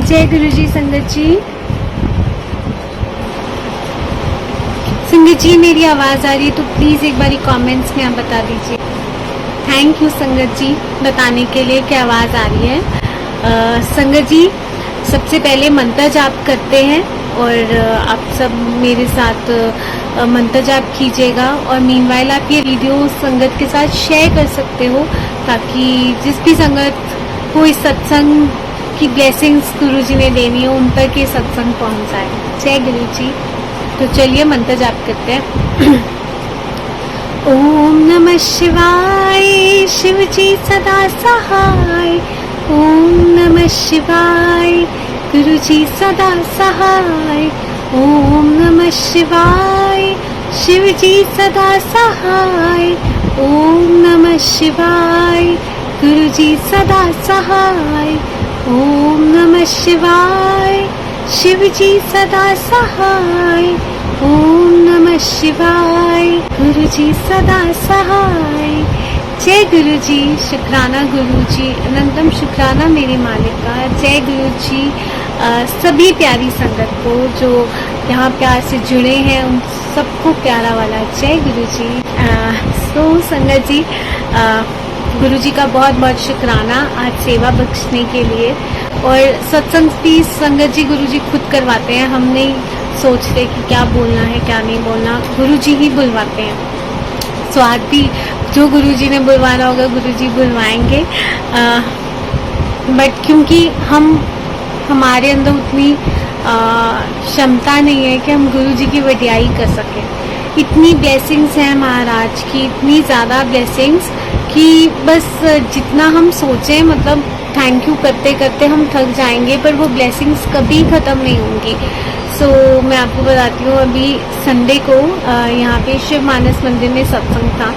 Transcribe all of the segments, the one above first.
जय गुरु जी। संगत जी, संगत जी मेरी आवाज़ आ रही है तो प्लीज़ एक बारी कमेंट्स में आप बता दीजिए। थैंक यू संगत जी बताने के लिए कि आवाज़ आ रही है। संगत जी, सबसे पहले मंत्र जाप करते हैं और आप सब मेरे साथ मंत्र जाप कीजिएगा और मीनवाइल आप ये वीडियो संगत के साथ शेयर कर सकते हो ताकि जिस भी संगत को इस सत्संग की ब्लेसिंग्स गुरु जी ने देनी हो उन तक ये सत्संग पहुंच जाए। जय गुरु जी। तो चलिए मंत्र जाप करते हैं। ओम नमः शिवाय, शिव जी सदा सहाय। ओम नमः शिवाय, गुरु जी सदा सहाय। ओम नमः शिवाय, शिव जी सदा सहाय। ओम नमः शिवाय, गुरु जी सदा सहाय। ओम नमः शिवाय, शिव जी सदा सहाय। ओम नमः शिवाय, गुरु जी सदा सहाय। जय गुरु जी। शुक्राना गुरु जी, अनंतम शुक्राना मेरे मालिक का। जय गुरु जी। सभी प्यारी संगत को जो यहाँ प्यार से जुड़े हैं उन सबको प्यारा वाला जय गुरु जी। संगत जी, गुरु जी का बहुत बहुत शुक्राना आज सेवा बख्शने के लिए। और सत्संग भी संगत जी गुरु जी खुद करवाते हैं, हम नहीं सोचते कि क्या बोलना है क्या नहीं बोलना, गुरु जी ही बुलवाते हैं। स्वाद भी जो गुरु जी ने बुलवाना होगा गुरु जी बुलवाएंगे। बट क्योंकि हमारे अंदर उतनी क्षमता नहीं है कि हम गुरु जी की वडियाई कर सकें। इतनी ब्लेसिंग्स हैं महाराज की, इतनी ज़्यादा ब्लेसिंग्स कि बस जितना हम सोचें मतलब थैंक यू करते करते हम थक जाएंगे, पर वो ब्लेसिंग्स कभी ख़त्म नहीं होंगी। मैं आपको बताती हूँ, अभी संडे को यहाँ पे शिव मानस मंदिर में सत्संग था।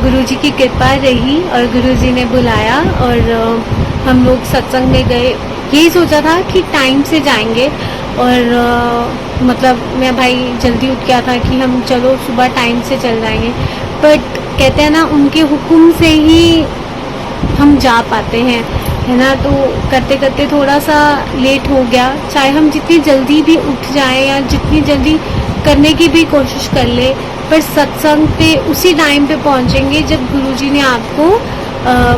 गुरु जी की कृपा रही और गुरु जी ने बुलाया और हम लोग सत्संग में गए। यही सोचा था कि टाइम से जाएंगे और मतलब मैं भाई जल्दी उठ गया था कि हम चलो सुबह टाइम से चल जाएंगे, बट कहते हैं ना उनके हुक्म से ही हम जा पाते हैं, है ना। तो करते करते थोड़ा सा लेट हो गया। चाहे हम जितनी जल्दी भी उठ जाएं या जितनी जल्दी करने की भी कोशिश कर ले, पर सत्संग पे उसी टाइम पे पहुंचेंगे जब गुरुजी ने आपको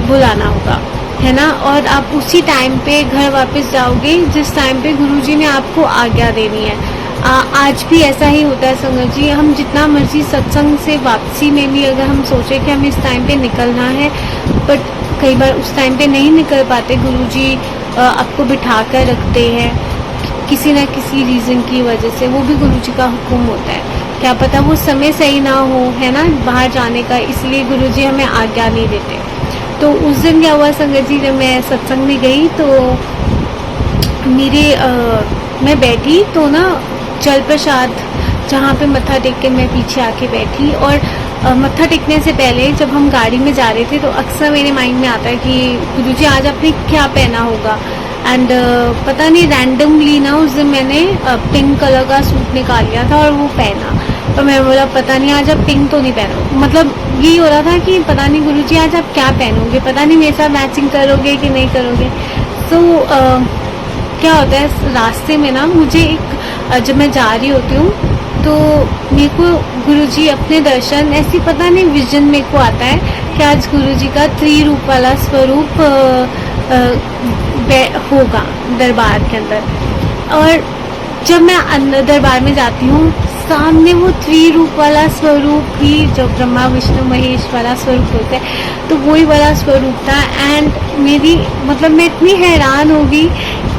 बुलाना होगा, है ना। और आप उसी टाइम पे घर वापस जाओगे जिस टाइम पे गुरुजी ने आपको आज्ञा देनी है। आज भी ऐसा ही होता है संगत जी। हम जितना मर्जी सत्संग से वापसी में भी अगर हम सोचे कि हम इस टाइम पे निकलना है, बट कई बार उस टाइम पे नहीं निकल पाते। गुरुजी आपको बिठा कर रखते हैं किसी ना किसी रीज़न की वजह से, वो भी गुरुजी का हुक्म होता है। क्या पता वो समय सही ना हो, है ना, बाहर जाने का, इसलिए गुरुजी हमें आज्ञा नहीं देते। तो उस दिन क्या हुआ संगत जी, जब मैं सत्संग में गई तो मैं बैठी तो ना जल प्रसाद जहाँ पे मत्था टेक के मैं पीछे आके बैठी, और मत्था टेकने से पहले जब हम गाड़ी में जा रहे थे तो अक्सर मेरे माइंड में आता है कि गुरुजी आज आपने क्या पहना होगा। एंड पता नहीं रैंडमली ना उस दिन मैंने पिंक कलर का सूट निकाल लिया था और वो पहना। और मैं बोला पता नहीं आज आप पिंक तो नहीं पहनो, मतलब यही हो रहा था कि पता नहीं गुरुजी आज आप क्या पहनोगे, पता नहीं मेरे साथ मैचिंग करोगे कि नहीं करोगे। क्या होता है रास्ते में ना मुझे जब मैं जा रही होती हूँ तो मेरे को गुरुजी अपने दर्शन ऐसी पता नहीं विजन मेरे को आता है कि आज गुरुजी का त्रिरूप वाला स्वरूप होगा दरबार के अंदर। और जब मैं अंदर दरबार में जाती हूँ सामने वो त्रिरूप वाला स्वरूप ही जो ब्रह्मा विष्णु महेश वाला स्वरूप होता है, तो वही वाला स्वरूप था। एंड मैं इतनी हैरान हो गई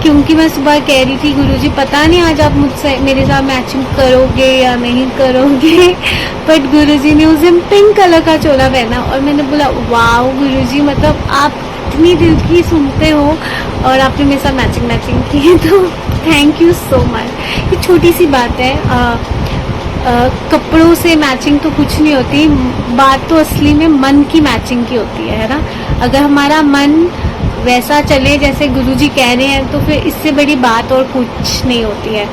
क्योंकि मैं सुबह कह रही थी गुरुजी पता नहीं आज आप मुझसे मेरे साथ मैचिंग करोगे या नहीं करोगे, बट गुरुजी ने उस दिन पिंक कलर का चोला पहना और मैंने बोला वाह गुरुजी, मतलब आप इतनी दिल की सुनते हो और आपने मेरे साथ मैचिंग की है, तो थैंक यू सो मच। ये छोटी सी बात है, कपड़ों से मैचिंग तो कुछ नहीं होती, बात तो असली में मन की मैचिंग की होती है ना। अगर हमारा मन वैसा चले जैसे गुरुजी कह रहे हैं तो फिर इससे बड़ी बात और कुछ नहीं होती है।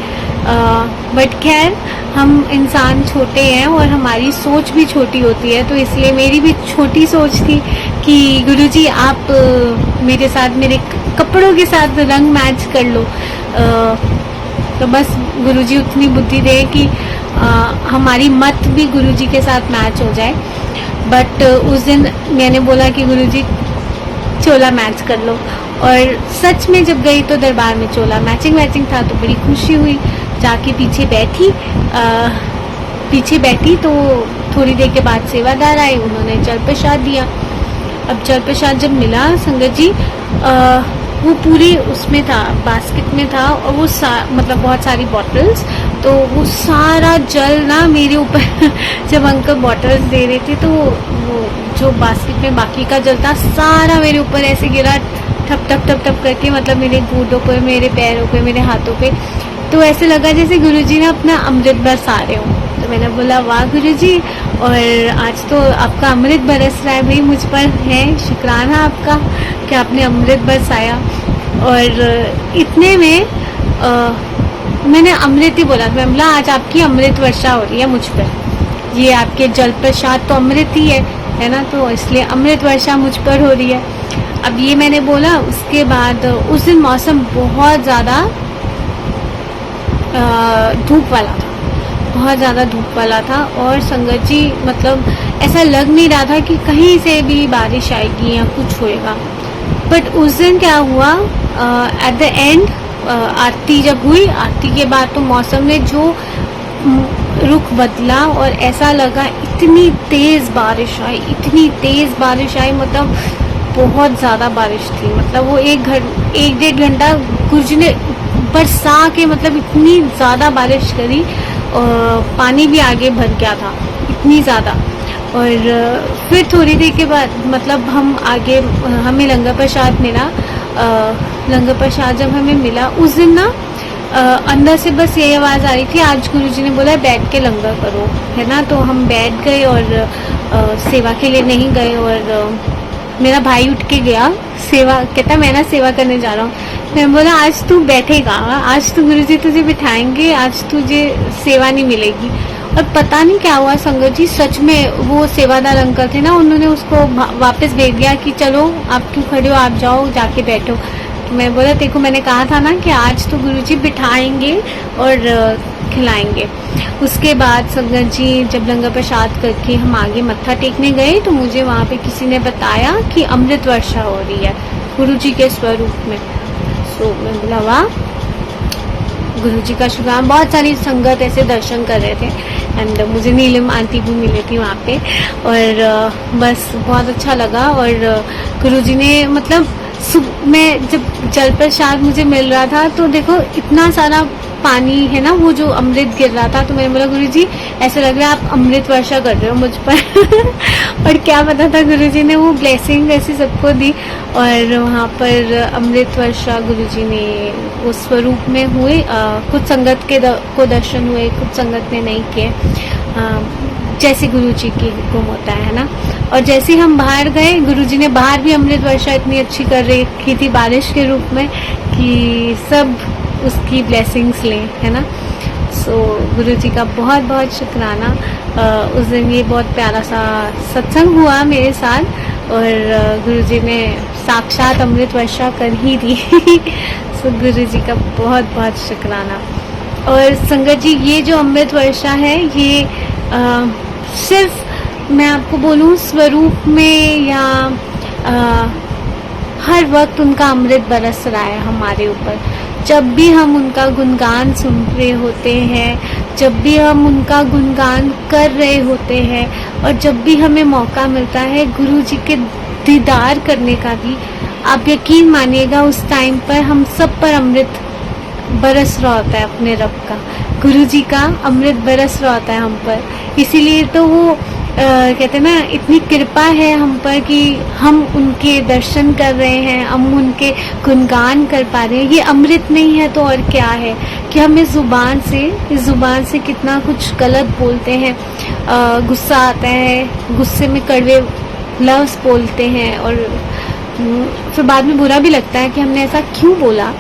बट खैर हम इंसान छोटे हैं और हमारी सोच भी छोटी होती है, तो इसलिए मेरी भी छोटी सोच थी कि गुरुजी आप मेरे साथ मेरे कपड़ों के साथ रंग मैच कर लो। तो बस गुरुजी उतनी बुद्धि दे कि हमारी मत भी गुरुजी के साथ मैच हो जाए। बट उस दिन मैंने बोला कि गुरुजी चोला मैच कर लो, और सच में जब गई तो दरबार में चोला मैचिंग था, तो बड़ी खुशी हुई। जाके पीछे बैठी तो थोड़ी देर के बाद सेवादार आए, उन्होंने जल प्रसाद दिया। अब जल प्रसाद जब मिला संगत जी, वो पूरी उसमें था, बास्केट में था, और वो मतलब बहुत सारी बॉटल्स, तो वो सारा जल ना मेरे ऊपर जब अंकल बॉटल्स दे रहे थे तो वो जो बास्केट में बाकी का जल था सारा मेरे ऊपर ऐसे गिरा, ठप ठप ठप ठप करके, मतलब मेरे घुटनों पे, मेरे पैरों पे, मेरे हाथों पे। तो ऐसे लगा जैसे गुरुजी ने अपना अमृत बरसा रहे हो। तो मैंने बोला वाह गुरुजी, और आज तो आपका अमृत बरस रहा है भाई मुझ पर, है शुक्राना आपका कि आपने अमृत बरसाया। और इतने में मैंने अमृत ही बोला, मैं बोला आज आपकी अमृत वर्षा हो रही है मुझ पर, ये आपके जल प्रसाद तो अमृत ही है ना, तो इसलिए अमृत वर्षा मुझ पर हो रही है। अब ये मैंने बोला। उसके बाद उस दिन मौसम बहुत ज़्यादा धूप वाला था, बहुत ज़्यादा धूप वाला था, और संगत जी मतलब ऐसा लग नहीं रहा था कि कहीं से भी बारिश आएगी या कुछ होएगा। बट उस दिन क्या हुआ, एट द एंड आरती जब हुई, आरती के बाद तो मौसम में जो रुख बदला, और ऐसा लगा इतनी तेज़ बारिश आई, इतनी तेज़ बारिश आई, मतलब बहुत ज़्यादा बारिश थी। मतलब वो एक डेढ़ घंटा गुरुजी ने बरसा के, मतलब इतनी ज़्यादा बारिश करी, और पानी भी आगे भर गया था इतनी ज़्यादा। और फिर थोड़ी देर के बाद मतलब हम आगे, हमें लंगर प्रसाद मिला। लंगर प्रसाद जब हमें मिला उस दिन ना, अंदर से बस यही आवाज़ आ रही थी, आज गुरुजी ने बोला बैठ के लंगर करो, है ना। तो हम बैठ गए, और सेवा के लिए नहीं गए। और मेरा भाई उठ के गया, सेवा कहता मैं ना सेवा करने जा रहा हूँ। मैं बोला आज तू बैठेगा, आज तो गुरुजी तुझे बिठाएंगे, आज तुझे सेवा नहीं मिलेगी। और पता नहीं क्या हुआ संगत जी, सच में वो सेवादार अंकल थे ना, उन्होंने उसको वापस भेज दिया कि चलो आप क्यों खड़े हो, आप जाओ जाके बैठो। तो मैं बोला देखो मैंने कहा था ना कि आज तो गुरुजी बिठाएंगे और खिलाएंगे। उसके बाद संगत जी जब लंगर प्रसाद करके हम आगे मत्था टेकने गए, तो मुझे वहाँ पे किसी ने बताया कि अमृत वर्षा हो रही है गुरुजी के स्वरूप में। सो मैं बोला वाह गुरुजी का शुक्राना। बहुत सारी संगत ऐसे दर्शन कर रहे थे, एंड मुझे नीलम आंटी भी मिली थी वहाँ पे, और बस बहुत अच्छा लगा। और गुरुजी ने मतलब मैं जब जल प्रसाद मुझे मिल रहा था, तो देखो इतना सारा पानी है ना, वो जो अमृत गिर रहा था, तो मैंने बोला गुरुजी ऐसा लग रहा है आप अमृत वर्षा कर रहे हो मुझ पर और क्या पता था गुरुजी ने वो ब्लेसिंग ऐसी सबको दी, और वहाँ पर अमृत वर्षा गुरुजी ने उस स्वरूप में हुए। कुछ संगत को दर्शन हुए, कुछ संगत ने नहीं किए, जैसे गुरुजी की हुक्म होता है ना। और जैसे हम बाहर गए, गुरुजी ने बाहर भी अमृत वर्षा इतनी अच्छी कर रखी थी बारिश के रूप में कि सब उसकी ब्लेसिंग्स लें, है ना। सो गुरुजी का बहुत बहुत शुक्राना। उस दिन ये बहुत प्यारा सा सत्संग हुआ मेरे साथ, और गुरुजी ने साक्षात अमृत वर्षा कर ही दी सो गुरुजी का बहुत बहुत शुक्राना। और संगत जी ये जो अमृत वर्षा है, ये सिर्फ मैं आपको बोलूँ स्वरूप में या हर वक्त उनका अमृत बरस रहा है हमारे ऊपर। जब भी हम उनका गुणगान सुन रहे होते हैं, जब भी हम उनका गुणगान कर रहे होते हैं, और जब भी हमें मौका मिलता है गुरु जी के दीदार करने का भी, आप यकीन मानिएगा उस टाइम पर हम सब पर अमृत बरस रहा होता है अपने रब का, गुरु जी का अमृत बरस रहा होता है हम पर। इसीलिए तो वो कहते हैं ना, इतनी कृपा है हम पर कि हम उनके दर्शन कर रहे हैं, हम उनके गुणगान कर पा रहे हैं। ये अमृत नहीं है तो और क्या है कि हम इस ज़ुबान से कितना कुछ गलत बोलते हैं, गुस्सा आता है, गुस्से में कड़वे लफ्ज़ बोलते हैं, और फिर बाद में बुरा भी लगता है कि हमने ऐसा क्यों बोला।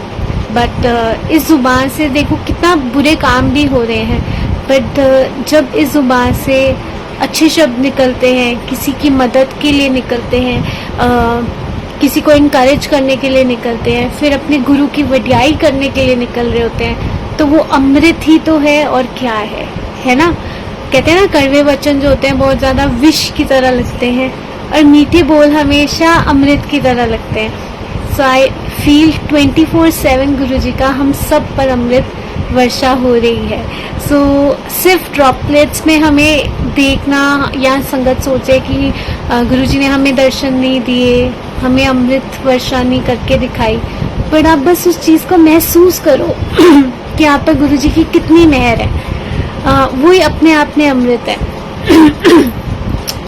बट इस ज़ुबान से देखो कितना बुरे काम भी हो रहे हैं, बट जब इस ज़ुबान से अच्छे शब्द निकलते हैं, किसी की मदद के लिए निकलते हैं, किसी को इनकरेज करने के लिए निकलते हैं, फिर अपने गुरु की वडियाई करने के लिए निकल रहे होते हैं, तो वो अमृत ही तो है और क्या है ना। कहते हैं ना, कड़वे वचन जो होते हैं बहुत ज़्यादा विष की तरह लगते हैं और मीठे बोल हमेशा अमृत की तरह लगते हैं। सो आई फील 24/7 गुरु जी का हम सब पर अमृत वर्षा हो रही है। सो सिर्फ ड्रॉपलेट्स में हमें देखना या संगत सोचे कि गुरु जी ने हमें दर्शन नहीं दिए, हमें अमृत वर्षा नहीं करके दिखाई, पर आप बस उस चीज़ को महसूस करो कि आप पर गुरु जी की कितनी मेहर है। वही अपने आप में अमृत है।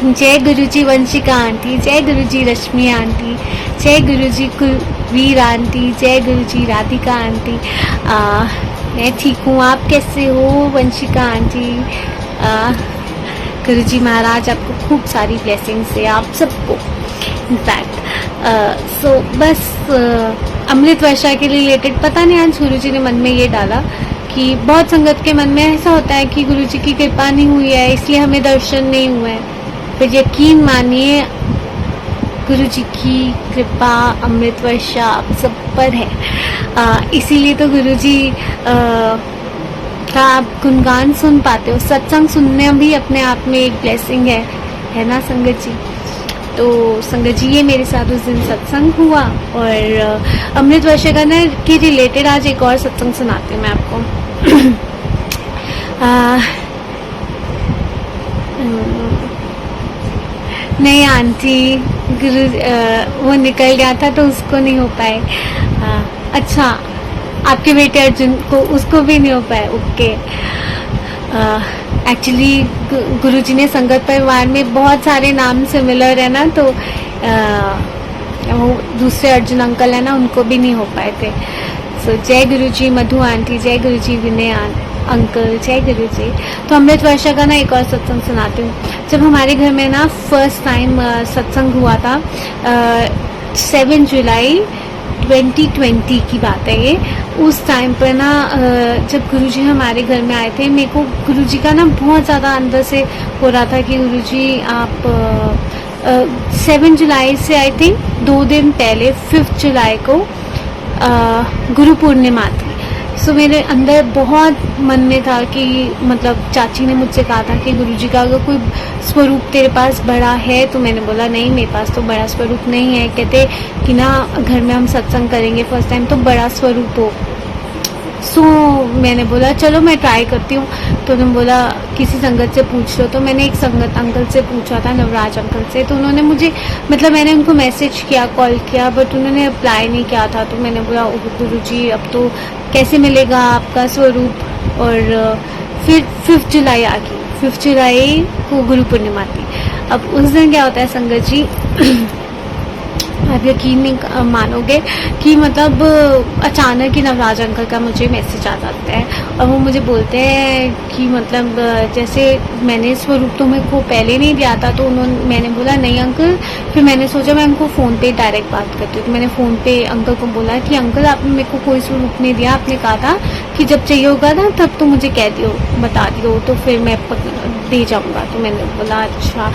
जय गुरुजी वंशिका आंटी, जय गुरुजी रश्मि आंटी, जय गुरुजी कुलवीर आंटी, जय गुरुजी राधिका आंटी। मैं ठीक हूँ, आप कैसे हो वंशिका आंटी? गुरुजी महाराज आपको खूब सारी ब्लेसिंग्स है, आप सबको इनफैक्ट। सो बस अमृत वर्षा के रिलेटेड पता नहीं आज गुरुजी ने मन में ये डाला कि बहुत संगत के मन में ऐसा होता है कि गुरुजी की कृपा नहीं हुई है इसलिए हमें दर्शन नहीं हुआ है। पर यकीन मानिए गुरुजी की कृपा अमृत वर्षा आप सब पर है। इसीलिए तो गुरुजी का आप गुणगान सुन पाते हो। सत्संग सुनने भी अपने आप में एक ब्लेसिंग है ना संगत जी। तो संगत जी ये मेरे साथ उस दिन सत्संग हुआ और अमृत वर्षा का ना के रिलेटेड आज एक और सत्संग सुनाती हूँ मैं आपको। नहीं आंटी, गुरु वो निकल गया था तो उसको नहीं हो पाए। अच्छा, आपके बेटे अर्जुन को उसको भी नहीं हो पाए। ओके। एक्चुअली गुरुजी ने संगत परिवार में बहुत सारे नाम सिमिलर है ना, तो वो दूसरे अर्जुन अंकल है ना, उनको भी नहीं हो पाए थे। सो जय गुरुजी मधु आंटी, जय गुरुजी विनय अंकल, जय गुरुजी। तो अमृत वर्षा का ना एक और सत्संग सुनाती हूँ। जब हमारे घर में ना फर्स्ट टाइम सत्संग हुआ था 7 जुलाई 2020 की बात है ये। उस टाइम पर ना जब गुरुजी हमारे घर में आए थे, मेरे को गुरुजी का ना बहुत ज़्यादा अंदर से हो रहा था कि गुरुजी आप 7 जुलाई से आई थिंक 2 दिन पहले 5 जुलाई को गुरु पूर्णिमा थी। सो मेरे अंदर बहुत मन में था कि मतलब चाची ने मुझसे कहा था कि गुरुजी का अगर कोई स्वरूप तेरे पास बड़ा है, तो मैंने बोला नहीं मेरे पास तो बड़ा स्वरूप नहीं है। कहते कि ना घर में हम सत्संग करेंगे फर्स्ट टाइम तो बड़ा स्वरूप हो। सो मैंने बोला चलो मैं ट्राई करती हूँ। तो उन्होंने बोला किसी संगत से पूछ लो। तो मैंने एक संगत अंकल से पूछा था, नवराज अंकल से। तो उन्होंने मुझे मतलब मैंने उनको मैसेज किया, कॉल किया, बट उन्होंने अप्लाई नहीं किया था। तो मैंने बोला गुरुजी अब तो कैसे मिलेगा आपका स्वरूप। और फिर 5 जुलाई आ गई। 5 जुलाई को गुरु पूर्णिमा थी। अब उस दिन क्या होता है संगत जी, आप यकीन नहीं मानोगे कि मतलब अचानक ही नवराज अंकल का मुझे मैसेज आ जाता है और वो मुझे बोलते हैं कि मतलब जैसे मैंने स्वरूप तो मेरे को पहले नहीं दिया था। तो मैंने बोला नहीं अंकल। फिर मैंने सोचा मैं उनको फ़ोन पे डायरेक्ट बात करती हूँ। तो मैंने फ़ोन पे अंकल को बोला कि अंकल आपने मेरे को कोई स्वरूप नहीं दिया, आपने कहा था कि जब चाहिए होगा ना तब तो मुझे कह दियो, बता दियो, तो फिर मैं दे जाऊँगा। तो मैंने बोला अच्छा।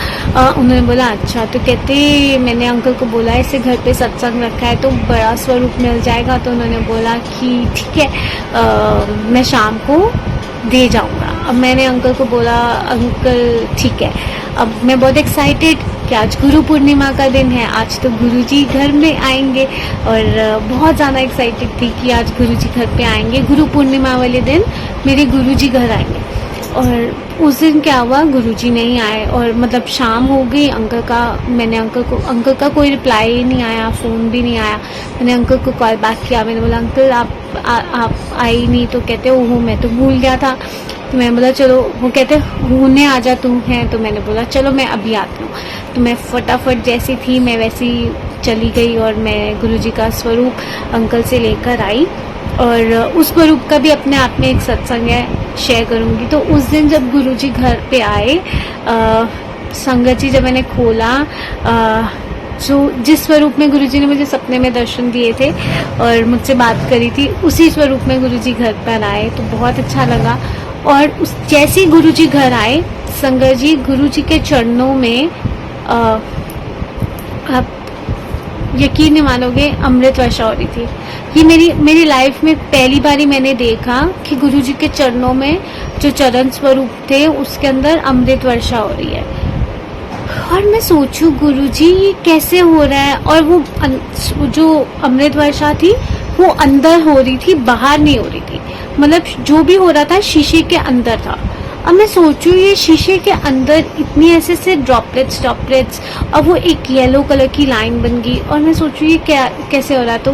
उन्होंने बोला अच्छा। तो कहते मैंने अंकल को बोला ऐसे घर पे सत्संग रखा है तो बड़ा स्वरूप मिल जाएगा। तो उन्होंने बोला कि ठीक है मैं शाम को दे जाऊंगा। अब मैंने अंकल को बोला अंकल ठीक है। अब मैं बहुत एक्साइटेड कि आज गुरु पूर्णिमा का दिन है, आज तो गुरुजी घर में आएंगे और बहुत ज़्यादा एक्साइटेड थी कि आज गुरुजी घर पे आएंगे। गुरु पूर्णिमा वाले दिन मेरे गुरुजी घर आएंगे। और उस दिन क्या हुआ, गुरुजी नहीं आए और मतलब शाम हो गई। मैंने अंकल का कोई रिप्लाई नहीं आया, फ़ोन भी नहीं आया। मैंने अंकल को कॉल बैक किया। मैंने बोला अंकल आप आई नहीं। तो कहते ओहो मैं तो भूल गया था। तो मैंने बोला चलो, वो कहते होने आ जा तुम हैं। तो मैंने बोला चलो मैं अभी आती हूँ। तो मैं फटाफट जैसी थी मैं वैसी चली गई और मैं गुरुजी का स्वरूप अंकल से लेकर आई। और उस स्वरूप का भी अपने आप में एक सत्संग है, शेयर करूँगी। तो उस दिन जब गुरुजी घर पे आए, संगत जी जब मैंने खोला, जो जिस स्वरूप में गुरुजी ने मुझे सपने में दर्शन दिए थे और मुझसे बात करी थी, उसी स्वरूप में गुरुजी घर पर आए। तो बहुत अच्छा लगा और उस जैसे ही गुरुजी घर आए, संगत जी गुरुजी के चरणों में आप यकीन नहीं मानोगे, अमृत वर्षा हो रही थी। ये मेरी लाइफ में पहली बारी मैंने देखा कि गुरुजी के चरणों में जो चरण स्वरूप थे उसके अंदर अमृत वर्षा हो रही है। और मैं सोचूं गुरुजी ये कैसे हो रहा है, और वो जो अमृत वर्षा थी वो अंदर हो रही थी, बाहर नहीं हो रही थी। मतलब जो भी हो रहा था शीशे के अंदर था। अब मैं सोचूं ये शीशे के अंदर इतनी ऐसे से ड्रॉपलेट्स, अब वो एक येलो कलर की लाइन बन गई, और मैं सोचूं ये क्या कैसे हो रहा। तो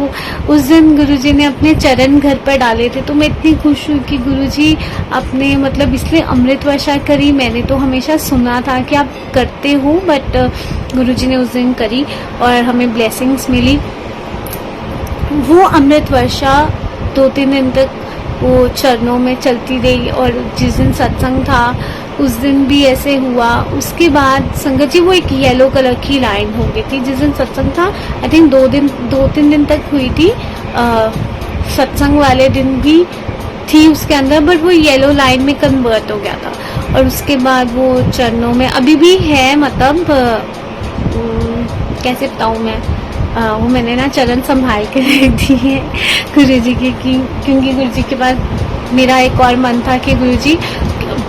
उस दिन गुरुजी ने अपने चरण घर पर डाले थे, तो मैं इतनी खुश हुई कि गुरुजी आपने मतलब इसलिए अमृत वर्षा करी। मैंने तो हमेशा सुना था कि आप करते हो, बट गुरुजी ने उस दिन करी और हमें ब्लेसिंग्स मिली। वो अमृत वर्षा 2-3 दिन तक वो चरणों में चलती रही, और जिस दिन सत्संग था उस दिन भी ऐसे हुआ। उसके बाद संगत जी वो एक येलो कलर की लाइन हो गई थी जिस दिन सत्संग था। आई थिंक 2-3 दिन तक हुई थी। सत्संग वाले दिन भी थी उसके अंदर, बट वो येलो लाइन में कन्वर्ट हो गया था। और उसके बाद वो चरणों में अभी भी है, मतलब कैसे बताऊँ मैं, वो मैंने ना चरण संभाल के रख दी है गुरुजी की, क्योंकि गुरुजी के बाद मेरा एक और मन था कि गुरुजी,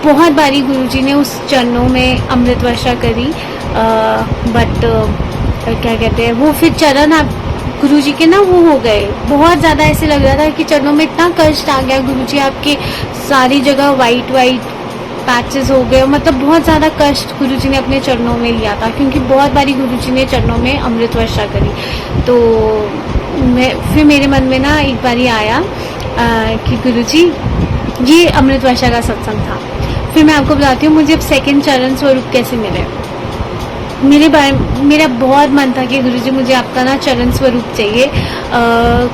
बहुत बारी गुरुजी ने उस चरणों में अमृत वर्षा करी, बट क्या कहते हैं वो फिर चरण आप गुरुजी के ना वो हो गए, बहुत ज़्यादा ऐसे लग रहा था कि चरणों में इतना कष्ट आ गया। गुरुजी आपके सारी जगह वाइट पैचेस हो गए, मतलब बहुत ज़्यादा कष्ट गुरुजी ने अपने चरणों में लिया था, क्योंकि बहुत बारी गुरुजी ने चरणों में अमृत वर्षा करी। तो फिर मेरे मन में ना एक बारी आया कि गुरुजी ये अमृत वर्षा का सत्संग था। फिर मैं आपको बताती हूँ मुझे अब सेकंड चरण स्वरूप कैसे मिले। मेरा बहुत मन था कि गुरुजी मुझे आपका ना चरण स्वरूप चाहिए,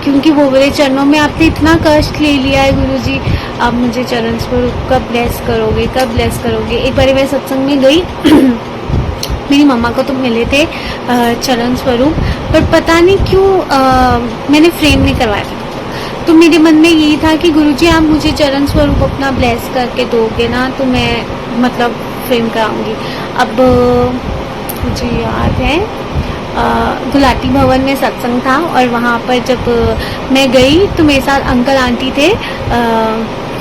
क्योंकि वो मेरे चरणों में आपने इतना कष्ट ले लिया है गुरुजी, आप मुझे चरण स्वरूप कब ब्लेस करोगे। एक बार मैं सत्संग में गई मेरी मम्मा को तो मिले थे चरण स्वरूप, पर पता नहीं क्यों मैंने फ्रेम नहीं करवाया था। तो मेरे मन में यही था कि गुरुजी आप मुझे चरण स्वरूप अपना ब्लेस करके दोगे ना, तो मैं मतलब फ्रेम कराऊंगी। अब मुझे याद है गुलाटी भवन में सत्संग था, और वहाँ पर जब मैं गई तो मेरे साथ अंकल आंटी थे,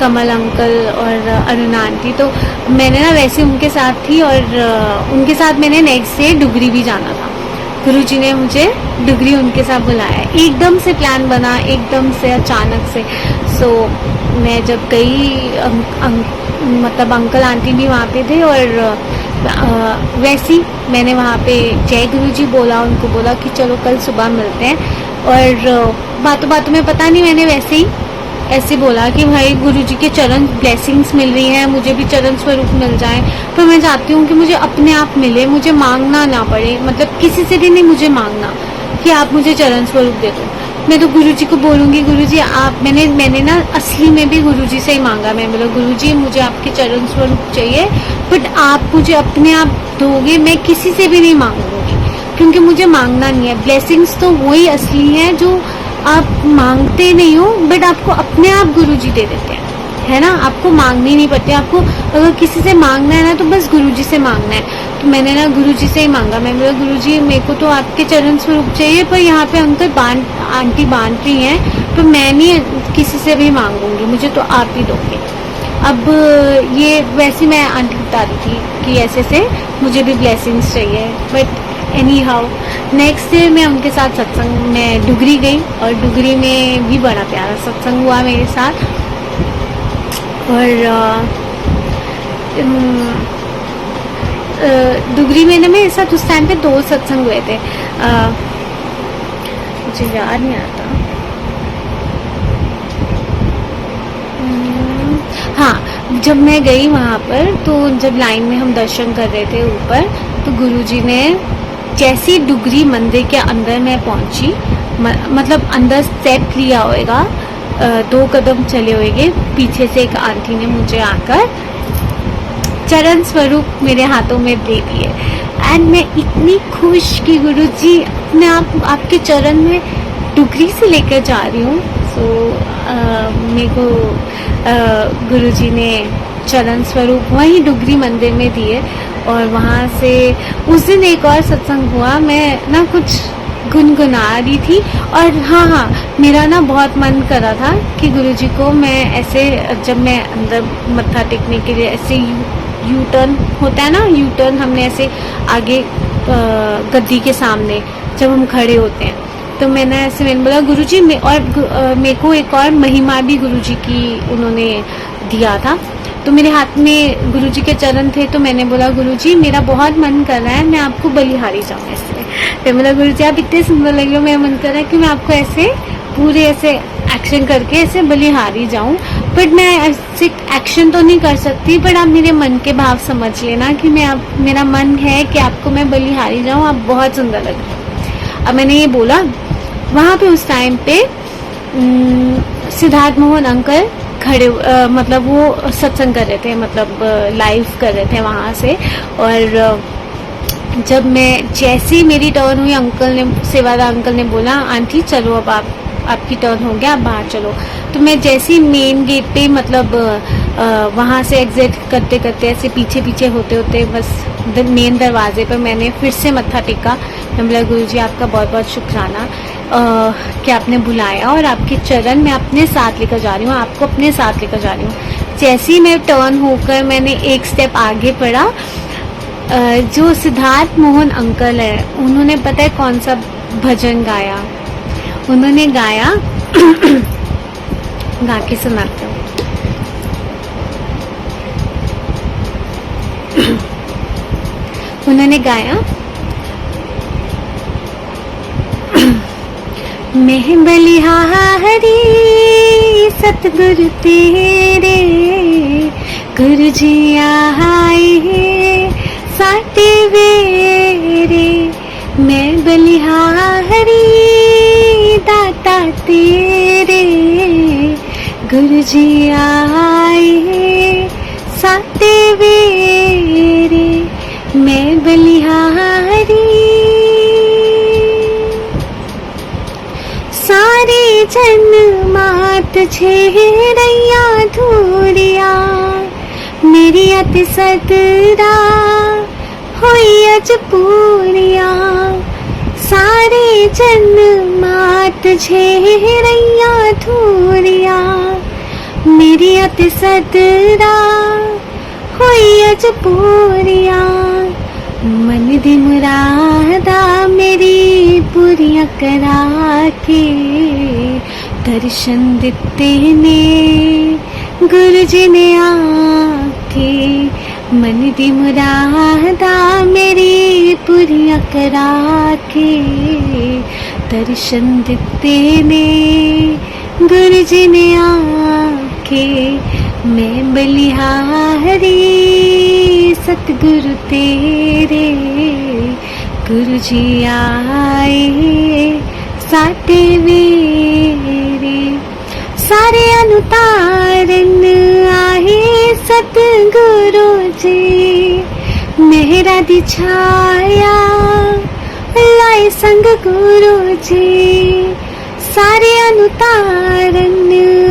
कमल अंकल और अरुणा आंटी। तो मैंने ना वैसे उनके साथ थी, और उनके साथ मैंने नेक्स्ट डे डुगरी भी जाना था। गुरुजी ने मुझे डुगरी उनके साथ बुलाया, एकदम से प्लान बना, एकदम से अचानक से। सो मैं जब गई मतलब अंकल आंटी भी वहाँ पे थे, और वैसे ही मैंने वहाँ पे जय गुरुजी बोला, उनको बोला कि चलो कल सुबह मिलते हैं। और बातों बातों में पता नहीं मैंने वैसे ही ऐसे बोला कि भाई गुरुजी के चरण ब्लेसिंग्स मिल रही हैं, मुझे भी चरण स्वरूप मिल जाए। पर मैं चाहती हूँ कि मुझे अपने आप मिले, मुझे मांगना ना पड़े, मतलब किसी से भी नहीं मुझे मांगना कि आप मुझे चरण स्वरूप दे दो। मैं तो गुरुजी को बोलूँगी गुरुजी आप, मैंने ना असली में भी गुरुजी से ही मांगा। मैं बोला गुरुजी मुझे आपके चरण स्वरूप चाहिए, बट आप मुझे अपने आप दोगे, मैं किसी से भी नहीं मांगूंगी, क्योंकि मुझे मांगना नहीं है। ब्लेसिंग्स तो वही असली हैं जो आप मांगते नहीं हो, बट आपको अपने आप गुरुजी दे देते हैं, है ना। आपको मांगनी नहीं पड़ती। आपको अगर किसी से मांगना है ना तो बस गुरुजी से मांगना है। तो मैंने ना गुरुजी से ही मांगा। मैं बोला गुरुजी मेरे को तो आपके चरण स्वरूप चाहिए, पर यहाँ पे अंकल आंटी बांध रही हैं, तो मैं नहीं किसी से भी मांगूंगी, मुझे तो आप ही दोगे। अब ये वैसे मैं आंटी बता रही थी कि ऐसे से मुझे भी ब्लेसिंग्स चाहिए। But any how next day मैं उनके साथ सत्संग में डुगरी गई, और डुगरी में भी बड़ा प्यारा सत्संग हुआ मेरे साथ। और डुगरी में ना मेरे साथ उस टाइम पे 2 सत्संग हुए थे, मुझे याद नहीं आता। हाँ, जब मैं गई वहाँ पर तो जब लाइन में हम दर्शन कर रहे थे ऊपर, तो गुरुजी ने जैसी डुगरी मंदिर के अंदर मैं पहुँची, मतलब अंदर स्टेप लिया होएगा, 2 कदम चले होएंगे, पीछे से एक आंटी ने मुझे आकर चरण स्वरूप मेरे हाथों में दे दिए। एंड मैं इतनी खुश कि गुरुजी अपने आप आपके चरण में डुगरी से लेकर जा रही हूँ। सो मेरे को गुरुजी ने चरण स्वरूप वहीं डुगरी मंदिर में दिए। और वहाँ से उस दिन एक और सत्संग हुआ, मैं ना कुछ गुनगुना रही थी और हाँ, मेरा ना बहुत मन कर रहा था कि गुरुजी को मैं ऐसे, जब मैं अंदर मत्था टेकने के लिए ऐसे यू टर्न होता है ना, यू टर्न हमने ऐसे आगे गद्दी के सामने जब हम खड़े होते हैं, तो मैंने बोला गुरुजी और मेरे को एक और महिमा भी गुरुजी की उन्होंने दिया था। तो मेरे हाथ में गुरुजी के चरण थे, तो मैंने बोला गुरुजी मेरा बहुत मन कर रहा है मैं आपको बलिहारी जाऊँ ऐसे। फिर बोला गुरुजी आप इतने सुंदर लग रहे हो, मेरा मन कर रहा है कि मैं आपको ऐसे पूरे ऐसे एक्शन करके ऐसे बलिहारी जाऊँ, बट मैं ऐसे एक्शन तो नहीं कर सकती, बट आप मेरे मन के भाव समझ लेना कि मेरा मन है कि आपको मैं बलिहारी जाऊँ, आप बहुत सुंदर लग रहे हो। अब मैंने ये बोला, वहाँ पे उस टाइम पे सिद्धार्थ मोहन अंकल खड़े मतलब वो सत्संग कर रहे थे, मतलब लाइव कर रहे थे वहाँ से। और जब मैं जैसी मेरी टर्न हुई, सेवादार अंकल ने बोला आंटी चलो अब आपकी टर्न हो गया, आप बाहर चलो। तो मैं जैसी मेन गेट पे मतलब वहाँ से एग्जिट करते करते ऐसे पीछे पीछे होते होते बस मेन दरवाजे पर मैंने फिर से मत्था टेका। मैं बोला गुरुजी आपका बहुत बहुत शुक्राना कि आपने बुलाया और आपके चरण मैं अपने साथ लेकर जा रही हूँ, आपको अपने साथ लेकर जा रही हूँ। जैसे ही मैं टर्न होकर मैंने एक स्टेप आगे बढ़ा, जो सिद्धार्थ मोहन अंकल है उन्होंने पता है कौन सा भजन गाया, उन्होंने गाया गा के सुनाते हो। उन्होंने गाया मैं बलिहारी सतगुरु तेरे, गुरुजी आए साटे वेरे, मैं बलिहारी दाता तेरे, गुरुजी आए साटे वेरे, मैं बलिहारी। सारे जन मात छेड़ैया धूरिया, मेरी अति सदरा होई अज पूरिया। सारे जन मात छेड़ैया धूरिया, मेरी अति सदरा होई अज पूरिया। मन दी मुरादा मेरी पूरियां करा के, दर्शन दिते ने गुरुजी ने आके। मन दी मुरादा मेरी पूरियां करा के, दर्शन दिते ने गुरुजी ने आके। मैं बलिहारी सतगुरु तेरे, गुरुजी आए साटे वेरे। सारे अनुतारन आए सतगुरु जी, मेहरा दी छाया लाए संग गुरु जी। सारे अनुतारन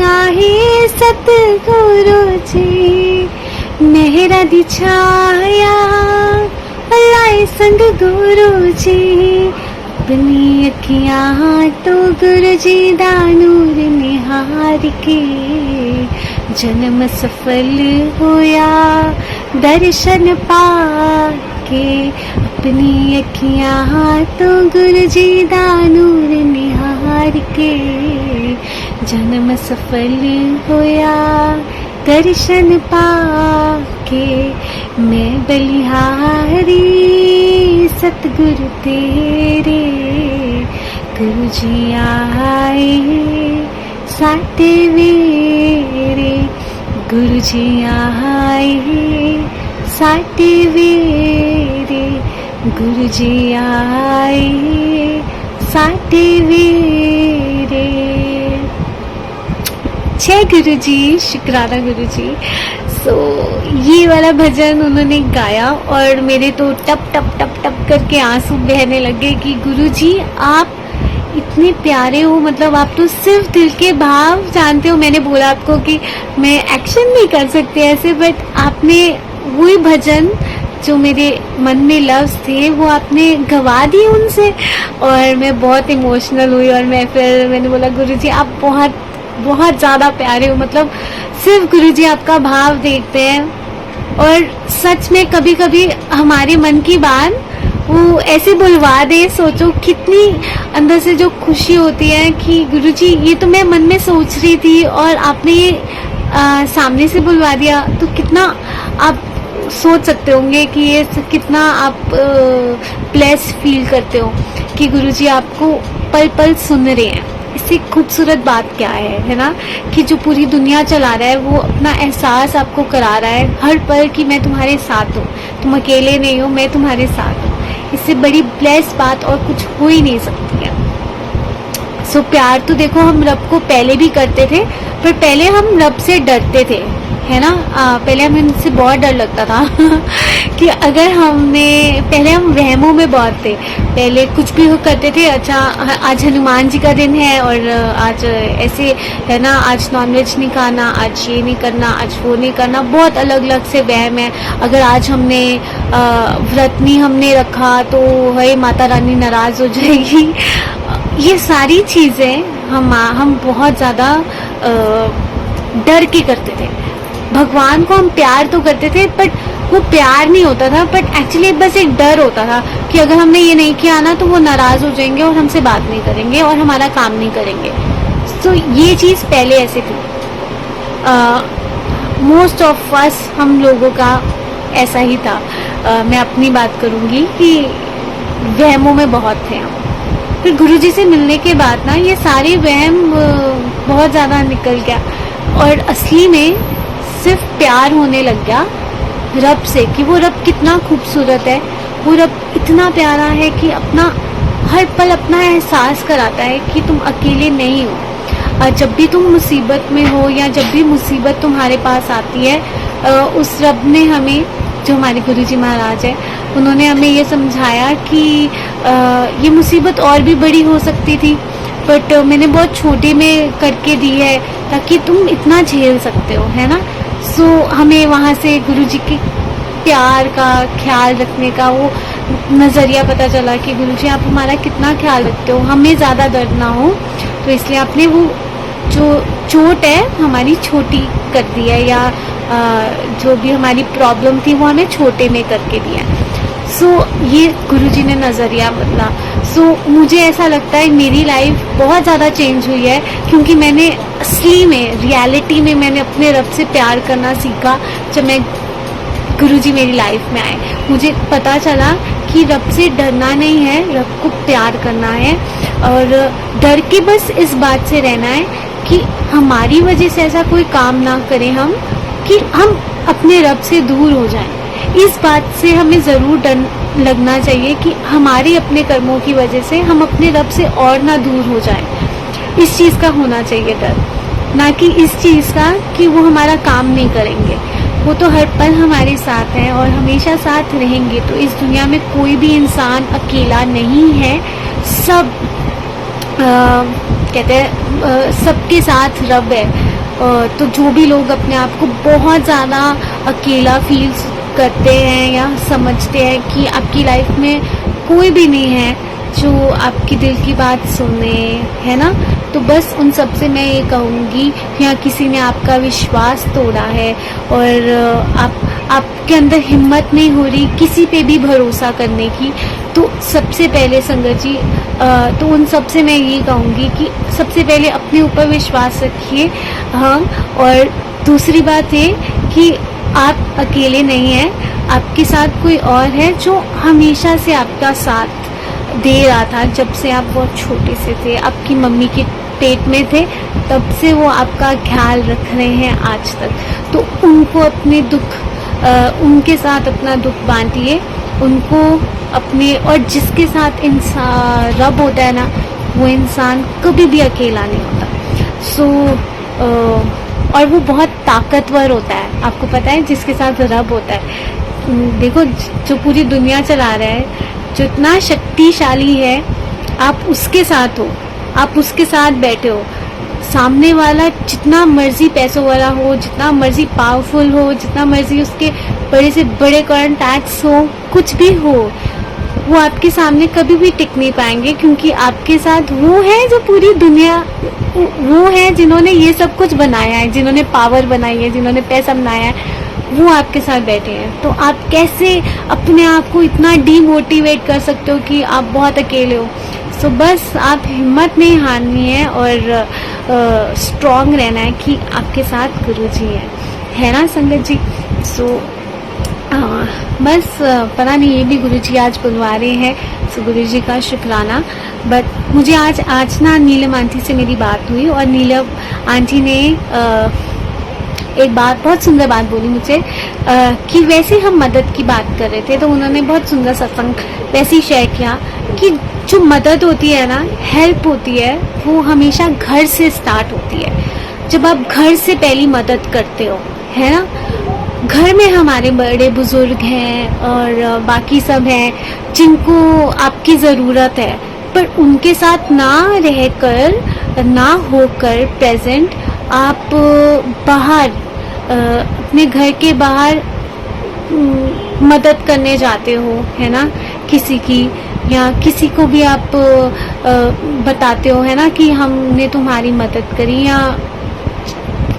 आए सतगुरु जी, मेहरा दी छाया लाए संग गुरु जी। अपनी अखियां तो गुरु जी दा नूर निहार के, जन्म सफल होया दर्शन पाके। अपनी अखियां तो गुरु जी दा नूर निहार के, जन्म सफल होया दर्शन पाके। मैं बलिहारी सतगुरु तेरे, गुरुजी आए साटे वेरे। गुरुजी आए साटे वेरे, गुरुजी आए साटे वेरे। जय गुरुजी, शुक्राना गुरुजी। ये वाला भजन उन्होंने गाया और मेरे तो टप टप टप टप करके आंसू बहने लगे कि गुरुजी आप इतने प्यारे हो, मतलब आप तो सिर्फ दिल के भाव जानते हो। मैंने बोला आपको कि मैं एक्शन नहीं कर सकती ऐसे, बट आपने वही भजन जो मेरे मन में लफ्ज थे वो आपने गवा दिए उनसे, और मैं बहुत इमोशनल हुई। और मैंने बोला गुरुजी आप बहुत बहुत ज़्यादा प्यारे हो, मतलब सिर्फ गुरुजी आपका भाव देखते हैं। और सच में कभी कभी हमारे मन की बात वो ऐसे बुलवा दे, सोचो कितनी अंदर से जो खुशी होती है कि गुरुजी ये तो मैं मन में सोच रही थी और आपने ये सामने से बुलवा दिया। तो कितना आप सोच सकते होंगे कि ये कितना आप ब्लेस फील करते हो कि गुरुजी आपको पल पल सुन रहे हैं। इससे खूबसूरत बात क्या है ना, कि जो पूरी दुनिया चला रहा है वो अपना एहसास आपको करा रहा है हर पल कि मैं तुम्हारे साथ हूँ, तुम अकेले नहीं हो, मैं तुम्हारे साथ हूँ। इससे बड़ी ब्लेस बात और कुछ हो ही नहीं सकती है। सो प्यार तो देखो हम रब को पहले भी करते थे, पर पहले हम रब से डरते थे, है ना। पहले हमें उनसे बहुत डर लगता था कि अगर पहले हम वहमों में बहुत थे, पहले कुछ भी करते थे। अच्छा आज हनुमान जी का दिन है और आज ऐसे है ना, आज नॉनवेज नहीं खाना, आज ये नहीं करना, आज वो नहीं करना, बहुत अलग अलग से वहम है। अगर आज हमने व्रत नहीं हमने रखा तो है माता रानी नाराज हो जाएगी। ये सारी चीज़ें हम बहुत ज़्यादा डर के करते थे। भगवान को हम प्यार तो करते थे, बट वो प्यार नहीं होता था, बट एक्चुअली बस एक डर होता था कि अगर हमने ये नहीं किया ना तो वो नाराज हो जाएंगे और हमसे बात नहीं करेंगे और हमारा काम नहीं करेंगे। तो ये चीज़ पहले ऐसे थी। मोस्ट ऑफ अस हम लोगों का ऐसा ही था। मैं अपनी बात करूँगी कि वहमों में बहुत थे हम। फिर गुरुजी से मिलने के बाद ना ये सारे वहम बहुत ज़्यादा निकल गया और असली में सिर्फ प्यार होने लग गया रब से, कि वो रब कितना खूबसूरत है, वो रब इतना प्यारा है कि अपना हर पल अपना एहसास कराता है कि तुम अकेले नहीं हो। जब भी तुम मुसीबत में हो या जब भी मुसीबत तुम्हारे पास आती है, उस रब ने हमें, जो हमारे गुरुजी महाराज है, उन्होंने हमें ये समझाया कि ये मुसीबत और भी बड़ी हो सकती थी, बट मैंने बहुत छोटे में करके दी है ताकि तुम इतना झेल सकते हो, है ना। सो हमें वहाँ से गुरुजी के प्यार का ख्याल रखने का वो नज़रिया पता चला कि गुरुजी आप हमारा कितना ख्याल रखते हो, हमें ज़्यादा दर्द ना हो, तो इसलिए आपने वो जो चोट है हमारी छोटी कर दी है, या जो भी हमारी प्रॉब्लम थी वो हमें छोटे में करके दिया है। सो ये गुरुजी ने नज़रिया बदला। सो मुझे ऐसा लगता है मेरी लाइफ बहुत ज़्यादा चेंज हुई है, क्योंकि मैंने असली में रियलिटी में मैंने अपने रब से प्यार करना सीखा जब मैं गुरुजी मेरी लाइफ में आए। मुझे पता चला कि रब से डरना नहीं है, रब को प्यार करना है, और डर के बस इस बात से रहना है कि हमारी वजह से ऐसा कोई काम ना करें हम कि हम अपने रब से दूर हो जाएं। इस बात से हमें ज़रूर डर लगना चाहिए कि हमारे अपने कर्मों की वजह से हम अपने रब से और ना दूर हो जाएं। इस चीज़ का होना चाहिए डर, ना कि इस चीज़ का कि वो हमारा काम नहीं करेंगे। वो तो हर पल हमारे साथ हैं और हमेशा साथ रहेंगे। तो इस दुनिया में कोई भी इंसान अकेला नहीं है, सब कहते हैं सबके साथ रब है। तो जो भी लोग अपने आप को बहुत ज़्यादा अकेला फील करते हैं या समझते हैं कि आपकी लाइफ में कोई भी नहीं है जो आपकी दिल की बात सुने, है ना, तो बस उन सब से मैं ये कहूँगी, या किसी ने आपका विश्वास तोड़ा है और आपके अंदर हिम्मत नहीं हो रही किसी पे भी भरोसा करने की, तो सबसे पहले संगत जी तो उन सब से मैं ये कहूँगी कि सबसे पहले अपने ऊपर विश्वास रखिए। हाँ, और दूसरी बात ये कि आप अकेले नहीं हैं, आपके साथ कोई और है जो हमेशा से आपका साथ दे रहा था। जब से आप बहुत छोटे से थे, आपकी मम्मी के पेट में थे, तब से वो आपका ख्याल रख रहे हैं आज तक। तो उनको अपने दुख, उनके साथ अपना दुख बांटिए, उनको अपने, और जिसके साथ इंसान रब होता है ना, वो इंसान कभी भी अकेला नहीं होता। सो और वो बहुत ताकतवर होता है, आपको पता है, जिसके साथ रब होता है। देखो जो पूरी दुनिया चला रहा है, जो इतना शक्तिशाली है, आप उसके साथ हो आप उसके साथ बैठे हो। सामने वाला जितना मर्जी पैसों वाला हो, जितना मर्जी पावरफुल हो, जितना मर्जी उसके बड़े से बड़े कॉन्टैक्ट्स हो, कुछ भी हो, वो आपके सामने कभी भी टिक नहीं पाएंगे, क्योंकि आपके साथ वो है जो पूरी दुनिया, वो है जिन्होंने ये सब कुछ बनाया है, जिन्होंने पावर बनाई है, जिन्होंने पैसा बनाया है, वो आपके साथ बैठे हैं। तो आप कैसे अपने आप को इतना डीमोटिवेट कर सकते हो कि आप बहुत अकेले हो। सो बस आप हिम्मत नहीं हारनी है और स्ट्रॉन्ग रहना है कि आपके साथ गुरुजी है ना संगत जी। सो बस पता नहीं ये भी गुरुजी आज बुलवा रहे हैं, सो गुरुजी का शुक्राना। बट मुझे आज ना नीलम आंटी से मेरी बात हुई और नीलम आंटी ने एक बात, बहुत सुंदर बात बोली मुझे कि वैसे हम मदद की बात कर रहे थे, तो उन्होंने बहुत सुंदर सत्संग वैसे ही शेयर किया कि जो मदद होती है ना, हेल्प होती है, वो हमेशा घर से स्टार्ट होती है। जब आप घर से पहली मदद करते हो, है ना, घर में हमारे बड़े बुजुर्ग हैं और बाकी सब हैं जिनको आपकी ज़रूरत है, पर उनके साथ ना रहकर, ना होकर प्रेजेंट, आप बाहर अपने घर के बाहर मदद करने जाते हो, है ना, किसी की, या किसी को भी आप बताते हो, है ना, कि हमने तुम्हारी मदद करी, या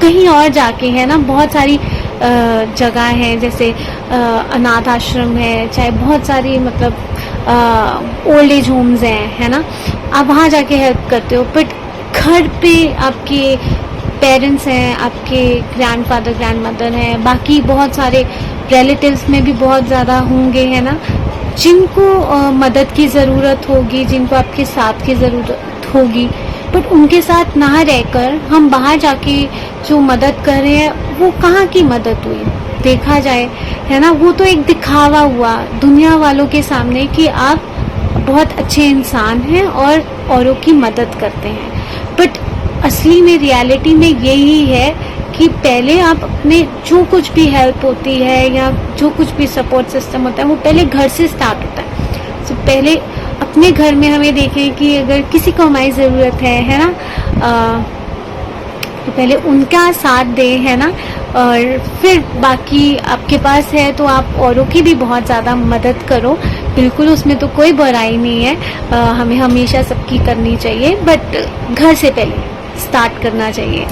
कहीं और जाके, है ना, बहुत सारी जगह है, जैसे अनाथ आश्रम है, चाहे बहुत सारी मतलब ओल्ड एज होम्स हैं, है ना, आप वहाँ जाके हेल्प करते हो। बट घर पे आपके पेरेंट्स हैं, आपके ग्रैंडफादर ग्रैंडमदर हैं, बाकी बहुत सारे रिलेटिव्स में भी बहुत ज़्यादा होंगे, है ना, जिनको मदद की ज़रूरत होगी, जिनको आपके साथ की ज़रूरत होगी, बट उनके साथ ना रहकर हम बाहर जाके जो मदद कर रहे हैं, वो कहाँ की मदद हुई देखा जाए, है ना। वो तो एक दिखावा हुआ दुनिया वालों के सामने कि आप बहुत अच्छे इंसान हैं और औरों की मदद करते हैं। बट असली में, रियलिटी में यही है कि पहले आप अपने जो कुछ भी हेल्प होती है या जो कुछ भी सपोर्ट सिस्टम होता है, वो पहले घर से स्टार्ट होता है। तो पहले अपने घर में हमें देखें कि अगर किसी को हमारी ज़रूरत है ना, तो पहले उनका साथ दें, है ना, और फिर बाकी आपके पास है तो आप औरों की भी बहुत ज़्यादा मदद करो। बिल्कुल, उसमें तो कोई बुराई नहीं है, हमें हमेशा सबकी करनी चाहिए, बट घर से पहले स्टार्ट करना चाहिए।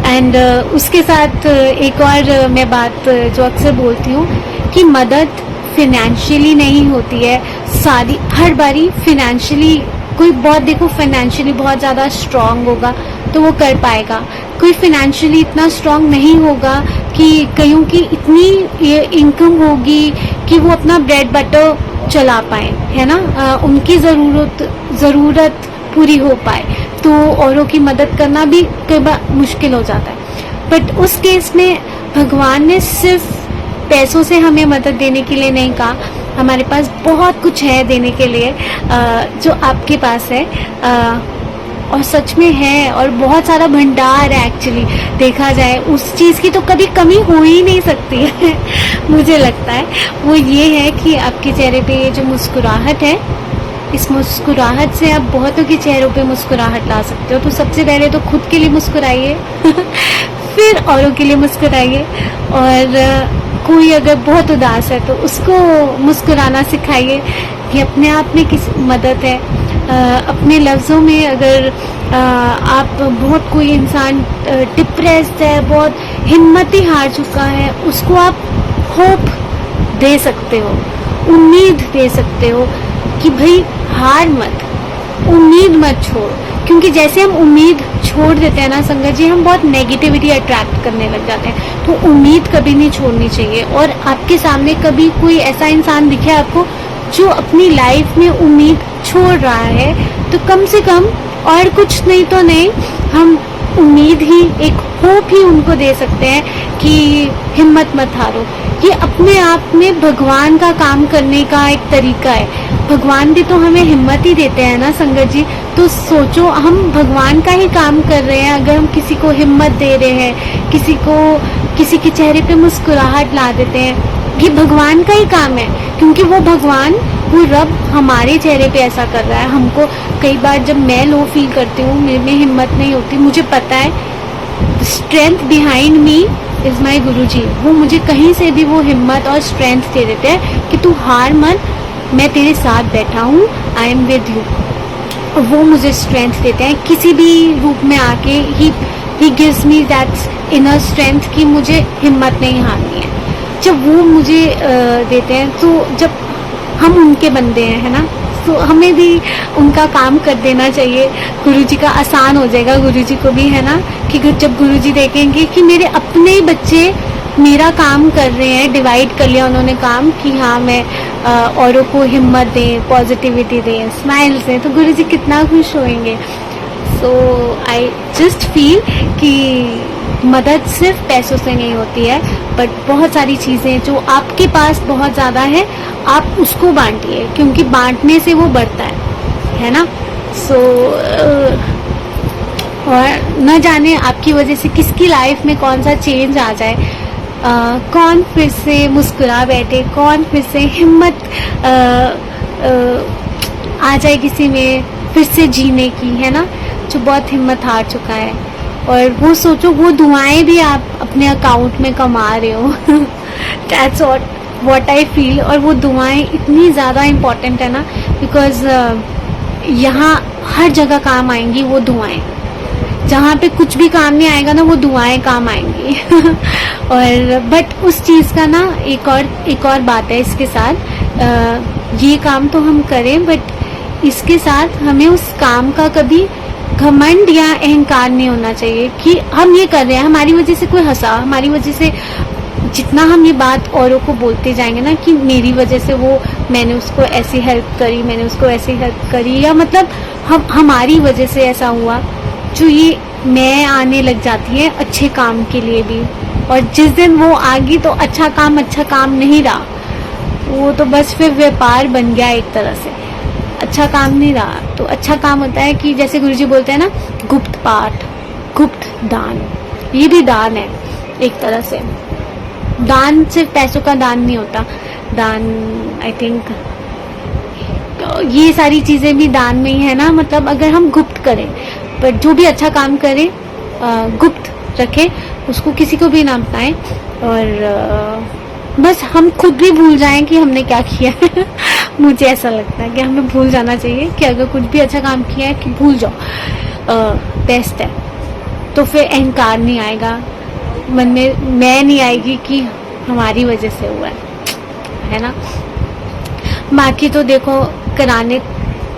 एंड उसके साथ एक और मैं बात जो अक्सर बोलती हूँ कि मदद फिनेंशियली नहीं होती है सारी, हर बारी फिनेंशियली कोई बहुत, देखो फाइनेंशियली बहुत ज़्यादा स्ट्रांग होगा तो वो कर पाएगा, कोई फाइनेंशियली इतना स्ट्रांग नहीं होगा कि कईयों की इतनी इनकम होगी कि वो अपना ब्रेड बटर चला पाए, है ना, उनकी ज़रूरत पूरी हो पाए, तो औरों की मदद करना भी कई बार मुश्किल हो जाता है। बट उस केस में भगवान ने सिर्फ पैसों से हमें मदद देने के लिए नहीं कहा, हमारे पास बहुत कुछ है देने के लिए जो आपके पास है, और सच में है, और बहुत सारा भंडार है एक्चुअली देखा जाए, उस चीज़ की तो कभी कमी हो ही नहीं सकती है मुझे लगता है। वो ये है कि आपके चेहरे पे ये जो मुस्कुराहट है, इस मुस्कुराहट से आप बहुतों के चेहरों पे मुस्कुराहट ला सकते हो। तो सबसे पहले तो खुद के लिए मुस्कुराइए फिर औरों के लिए मुस्कुराइए, और कोई अगर बहुत उदास है तो उसको मुस्कुराना सिखाइए, ये अपने आप में किसी मदद है। अपने लफ्ज़ों में अगर आप बहुत, कोई इंसान डिप्रेस्ड है, बहुत हिम्मत ही हार चुका है, उसको आप होप दे सकते हो, उम्मीद दे सकते हो कि भाई हार मत, उम्मीद मत छोड़, क्योंकि जैसे हम उम्मीद छोड़ देते हैं ना संगत जी, हम बहुत नेगेटिविटी अट्रैक्ट करने लग जाते हैं। तो उम्मीद कभी नहीं छोड़नी चाहिए, और आपके सामने कभी कोई ऐसा इंसान दिखे आपको जो अपनी लाइफ में उम्मीद छोड़ रहा है, तो कम से कम, और कुछ नहीं तो नहीं, हम उम्मीद ही, एक होप ही उनको दे सकते हैं कि हिम्मत मत हारो। ये अपने आप में भगवान का काम करने का एक तरीका है। भगवान भी तो हमें हिम्मत ही देते हैं ना संगत जी। तो सोचो, हम भगवान का ही काम कर रहे हैं अगर हम किसी को हिम्मत दे रहे हैं, किसी के चेहरे पे मुस्कुराहट ला देते हैं, ये भगवान का ही काम है, क्योंकि वो भगवान वो रब हमारे चेहरे पे ऐसा कर रहा है। हमको कई बार जब मैं लो फील करती हूँ, मेरे में हिम्मत नहीं होती, मुझे पता है strength behind me is my गुरु जी। वो मुझे कहीं से भी वो हिम्मत और स्ट्रेंथ दे देते हैं कि तू हार मत, मैं तेरे साथ बैठा हूँ, आई एम विद यू। वो मुझे स्ट्रेंथ देते हैं किसी भी रूप में आके। He gives me that inner strength कि मुझे हिम्मत नहीं हारनी है। जब वो मुझे देते हैं, तो जब हम उनके बंदे हैं, है ना, तो हमें भी उनका काम कर देना चाहिए। गुरुजी का आसान हो जाएगा गुरुजी को भी, है ना, कि जब गुरुजी देखेंगे कि मेरे अपने बच्चे मेरा काम कर रहे हैं, डिवाइड कर लिया उन्होंने काम कि हाँ मैं औरों को हिम्मत दें, पॉजिटिविटी दें, स्माइल्स दें, तो गुरुजी कितना खुश होंगे। सो आई जस्ट फील कि मदद सिर्फ पैसों से नहीं होती है, बट बहुत सारी चीज़ें जो आपके पास बहुत ज़्यादा है, आप उसको बांटिए, क्योंकि बांटने से वो बढ़ता है ना। सो और न जाने आपकी वजह से किसकी लाइफ में कौन सा चेंज आ जाए। कौन फिर से मुस्कुरा बैठे, कौन फिर से हिम्मत आ जाए किसी में फिर से जीने की, है ना, जो बहुत हिम्मत हार चुका है। और वो सोचो, वो दुआएं भी आप अपने अकाउंट में कमा रहे हो। That's what I feel. और वो दुआएं इतनी ज़्यादा इम्पॉर्टेंट है ना, बिकॉज यहाँ हर जगह काम आएंगी वो दुआएं। जहाँ पे कुछ भी काम नहीं आएगा ना, वो दुआएं काम आएंगी। और बट उस चीज़ का ना एक और बात है इसके साथ, ये काम तो हम करें, बट इसके साथ हमें उस काम का कभी घमंड या अहंकार नहीं होना चाहिए कि हम ये कर रहे हैं, हमारी वजह से कोई हंसा, हमारी वजह से जितना हम ये बात औरों को बोलते जाएंगे ना कि मेरी वजह से वो, मैंने उसको ऐसी हेल्प करी, मैंने उसको ऐसी हेल्प करी, या मतलब हमारी वजह से ऐसा हुआ, जो ये मैं आने लग जाती है अच्छे काम के लिए भी। और जिस दिन वो आ गई तो अच्छा काम नहीं रहा, वो तो बस फिर व्यापार बन गया एक तरह से, अच्छा काम नहीं रहा। तो अच्छा काम होता है कि जैसे गुरुजी बोलते हैं ना, गुप्त पाठ, गुप्त दान, ये भी दान है एक तरह से। दान सिर्फ पैसों का दान नहीं होता, दान आई थिंक ये सारी चीज़ें भी दान में ही है ना। मतलब अगर हम गुप्त करें, पर जो भी अच्छा काम करें गुप्त रखें, उसको किसी को भी ना बताएं, और बस हम खुद भी भूल जाएं कि हमने क्या किया है। मुझे ऐसा लगता है कि हमें भूल जाना चाहिए कि अगर कुछ भी अच्छा काम किया है कि भूल जाओ, बेस्ट है। तो फिर अहंकार नहीं आएगा मन में, मैं नहीं आएगी कि हमारी वजह से हुआ है ना। बाकी तो देखो,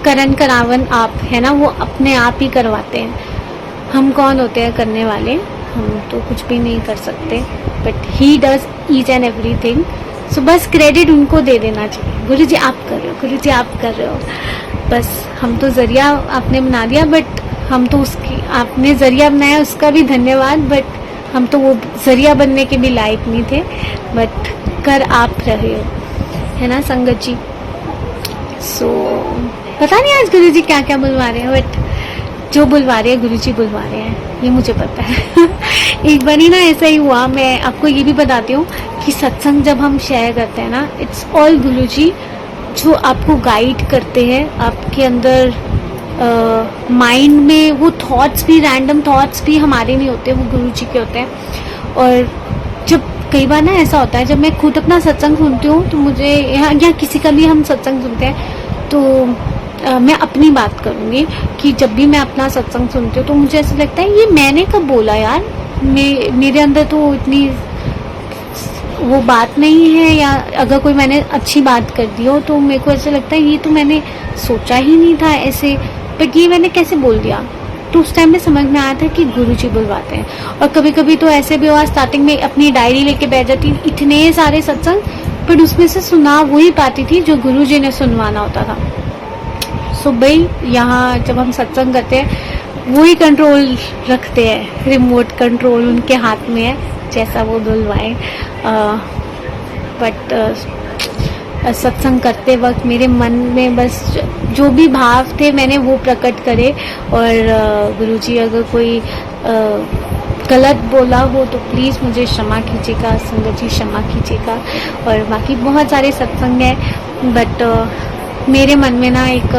करण करावन आप है ना, वो अपने आप ही करवाते हैं। हम कौन होते हैं करने वाले, हम तो कुछ भी नहीं कर सकते, but he does each and everything. So बस क्रेडिट उनको दे देना चाहिए, गुरुजी आप कर रहे हो, गुरुजी आप कर रहे हो। बस हम तो जरिया आपने बना दिया, बट हम तो उसकी, आपने जरिया बनाया उसका भी धन्यवाद, बट हम तो वो जरिया बनने के भी लायक नहीं थे, बट कर आप रहे हो, है ना संगत जी। सो पता नहीं आज गुरुजी क्या क्या बुलवा रहे हैं, बट जो बुलवा रहे हैं गुरुजी बुलवा रहे हैं, ये मुझे पता है। एक बार ही ना ऐसा ही हुआ, मैं आपको ये भी बताती हूँ कि सत्संग जब हम शेयर करते हैं ना, इट्स ऑल गुरुजी जो आपको गाइड करते हैं। आपके अंदर माइंड में वो थॉट्स भी, रैंडम थॉट्स भी हमारे नहीं होते, वो गुरुजी के होते हैं। और जब कई बार ना ऐसा होता है, जब मैं खुद अपना सत्संग सुनती हूँ तो मुझे, या किसी का भी हम सत्संग सुनते हैं, तो मैं अपनी बात करूँगी कि जब भी मैं अपना सत्संग सुनती हूँ तो मुझे ऐसा लगता है ये मैंने कब बोला यार, मेरे अंदर तो इतनी वो बात नहीं है, या अगर कोई मैंने अच्छी बात कर दी हो तो मेरे को ऐसा लगता है ये तो मैंने सोचा ही नहीं था ऐसे, बट ये मैंने कैसे बोल दिया। तो उस टाइम में समझ में आया था कि गुरुजी बुलवाते हैं। और कभी कभी तो ऐसे भी हुआ, स्टार्टिंग में अपनी डायरी लेके बैठ जाती, इतने सारे सत्संग, बट उसमें से सुना वही पाती थी जो गुरुजी ने सुनवाना होता था। सो भाई यहाँ जब हम सत्संग करते हैं, वही कंट्रोल रखते हैं, रिमोट कंट्रोल उनके हाथ में है, जैसा वो बुलवाए। बट सत्संग करते वक्त मेरे मन में बस जो भी भाव थे मैंने वो प्रकट करे। और गुरुजी अगर कोई गलत बोला हो तो प्लीज़ मुझे क्षमा कीजिएगा, संगत जी क्षमा कीजिएगा। और बाकी बहुत सारे सत्संग हैं, बट मेरे मन में ना एक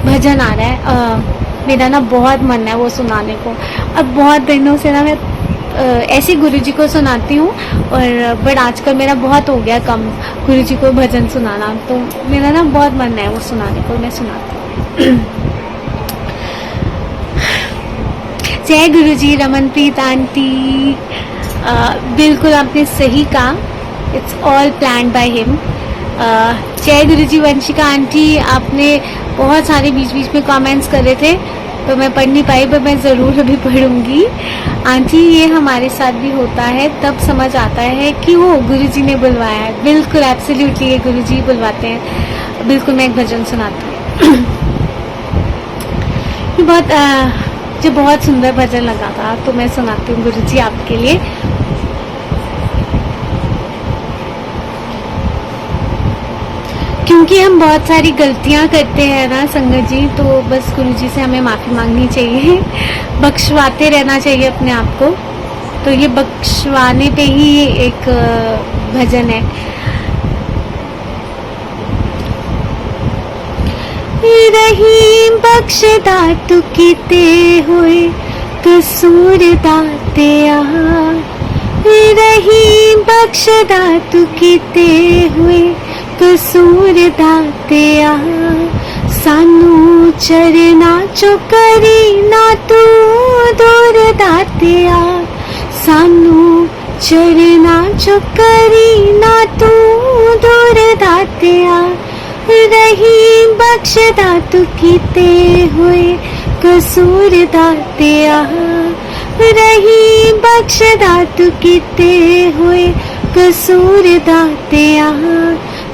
भजन आ रहा है, मेरा ना बहुत मन है वो सुनाने को। अब बहुत दिनों से ना मैं ऐसे गुरुजी को सुनाती हूँ, और बट आजकल मेरा बहुत हो गया कम गुरुजी को भजन सुनाना, तो मेरा ना बहुत मन है वो सुनाने को, मैं सुनाती हूँ। जय गुरुजी। रमनप्रीत आंटी, बिल्कुल आपने सही कहा, it's all planned by him. जय गुरुजी। वंशिका आंटी, आपने बहुत सारे बीच बीच में कमेंट्स कर रहे थे, तो मैं पढ़ नहीं पाई, पर मैं ज़रूर अभी पढ़ूंगी। आंटी, ये हमारे साथ भी होता है, तब समझ आता है कि वो गुरुजी ने बुलवाया है। बिल्कुल एब्सोल्युटली, ये गुरुजी बुलवाते हैं। बिल्कुल, मैं एक भजन सुनाती हूँ। ये बहुत सुंदर भजन लगा था, तो मैं सुनाती हूँ गुरुजी आपके लिए। क्योंकि हम बहुत सारी गलतियां करते हैं ना संगत जी, तो बस गुरुजी से हमें माफ़ी मांगनी चाहिए, बख्शवाते रहना चाहिए अपने आप को। तो ये बख्शवाने पे ही एक भजन है। रही बख्शदा तू कीते हुए कसूर दातिया, रही बख्शदा तू कीते हुए कसूर दातिया, सानू चरना चो करी ना तू दूर दातिया, सानू चरना चो करी ना तू दूर दातिया, रही बख्शदा तू कीते हुए कसूर दातिया, रही बख्शदा तू कीते हुए कसूर दातिया,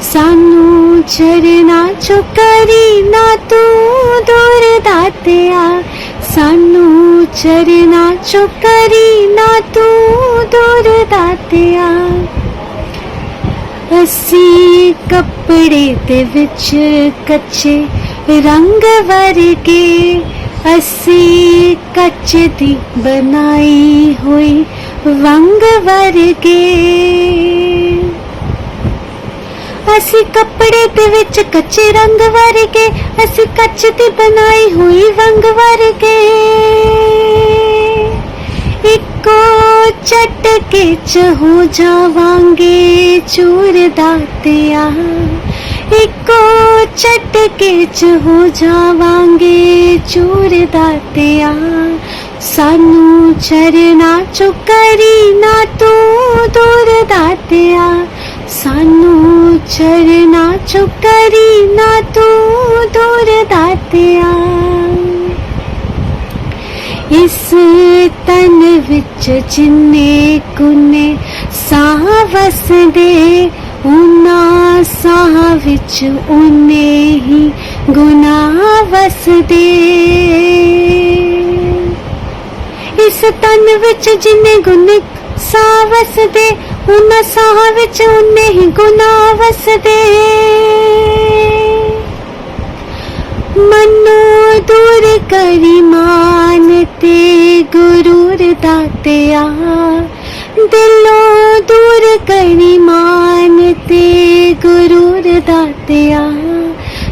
सानू चरना चो करी ना तू दूर दातिया, सानू चरना चो करी ना तू दूर दातिया। असी कपड़े दे विच कच्चे रंग वर्गे, असी कच्च दी बनाई हुई वंग वर्गे, असी कपड़े दे विच कच्चे रंग वर्गे, असी कच्च दी बनाई हुई वंग वर्गे, इको झटके च हो जावांगे चूर दातिया, इको झटके च हो जावांगे चूर दातिया, सानू चरना चो करी ना तू दूर दातिया, सानू चरना चो करी ना तू दूर दातिया। इस तन विच जिन्ने कुने साह वसदे, उन्ना साह विच उन्ने ही गुनाह वसदे, इस तन विच जिन्ने गुने साह वसदे, उन्ना साह विच उन्ने ही गुनाह वसदे, मनो दूर करी मानते गुरूर दातिया, दिलों दूर करी मानते गुरूर दातिया,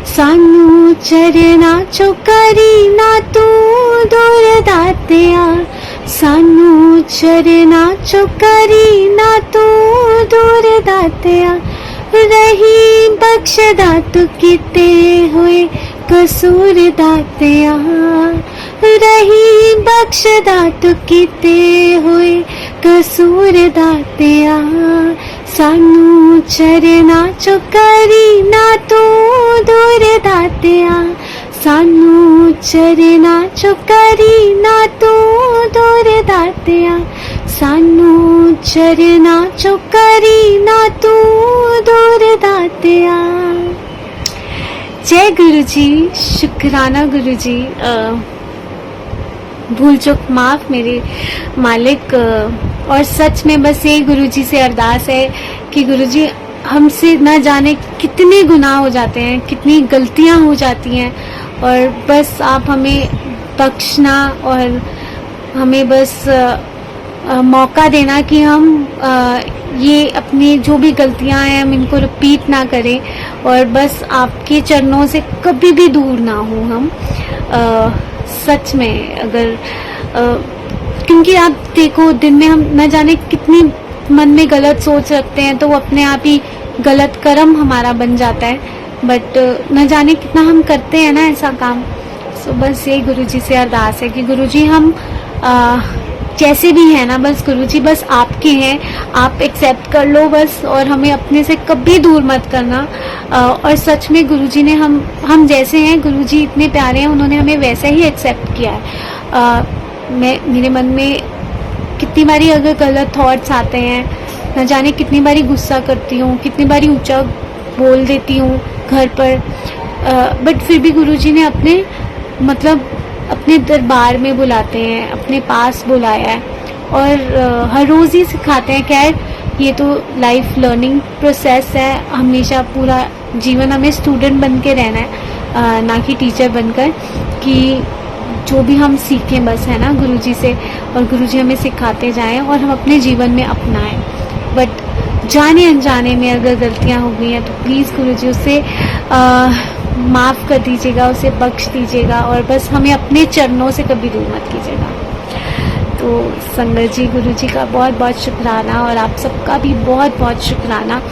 सानू चरना चो करी ना तू दूर दातिया, सानू चरना चो करी ना तू दूर दातिया, रही बख्शदा तू कीते हुए कसूर दातिया, रही बख्शदा तू कीते हुए कसूर दातिया, सानू चरना चो करी ना तू दूर दातिया, सानू चरना चो करी ना तू दूर दातिया, सानू चरना चो करी ना तू दूर दातिया। जय गुरुजी। शुक्राना गुरुजी। भूल चूक माफ मेरे मालिक। और सच में बस ये गुरुजी से अरदास है कि गुरुजी हमसे न जाने कितने गुनाह हो जाते हैं, कितनी गलतियां हो जाती हैं, और बस आप हमें बख्शना और हमें बस मौका देना कि हम ये अपनी जो भी गलतियां हैं हम इनको रिपीट ना करें, और बस आपके चरणों से कभी भी दूर ना हो हम। सच में अगर क्योंकि आप देखो दिन में हम न जाने कितनी मन में गलत सोच रखते हैं, तो वो अपने आप ही गलत कर्म हमारा बन जाता है। बट न जाने कितना हम करते हैं ना ऐसा काम। सो बस यही गुरुजी से अरदास है कि गुरुजी हम जैसे भी है ना, बस गुरुजी बस आपके हैं, आप एक्सेप्ट कर लो बस, और हमें अपने से कभी दूर मत करना। और सच में गुरुजी ने हम जैसे हैं, गुरुजी इतने प्यारे हैं, उन्होंने हमें वैसा ही एक्सेप्ट किया है। मेरे मन में कितनी बारी अगर गलत थॉट्स आते हैं, न जाने कितनी बारी गुस्सा करती हूँ, कितनी बारी ऊंचा बोल देती हूँ घर पर, बट फिर भी गुरुजी ने अपने दरबार में बुलाते हैं, अपने पास बुलाया है, और हर रोज़ ही सिखाते हैं। खैर ये तो लाइफ लर्निंग प्रोसेस है, हमेशा पूरा जीवन हमें स्टूडेंट बन के रहना है, ना कि टीचर बनकर, कि जो भी हम सीखें बस है ना गुरुजी से, और गुरुजी हमें सिखाते जाएं और हम अपने जीवन में अपनाएं। बट जाने अनजाने में अगर गलतियां हो गई हैं तो प्लीज़ गुरुजी उसे माफ़ कर दीजिएगा, उसे बख्श दीजिएगा, और बस हमें अपने चरणों से कभी दूर मत कीजिएगा। तो संगत जी, गुरुजी का बहुत बहुत शुक्राना, और आप सबका भी बहुत बहुत शुक्राना।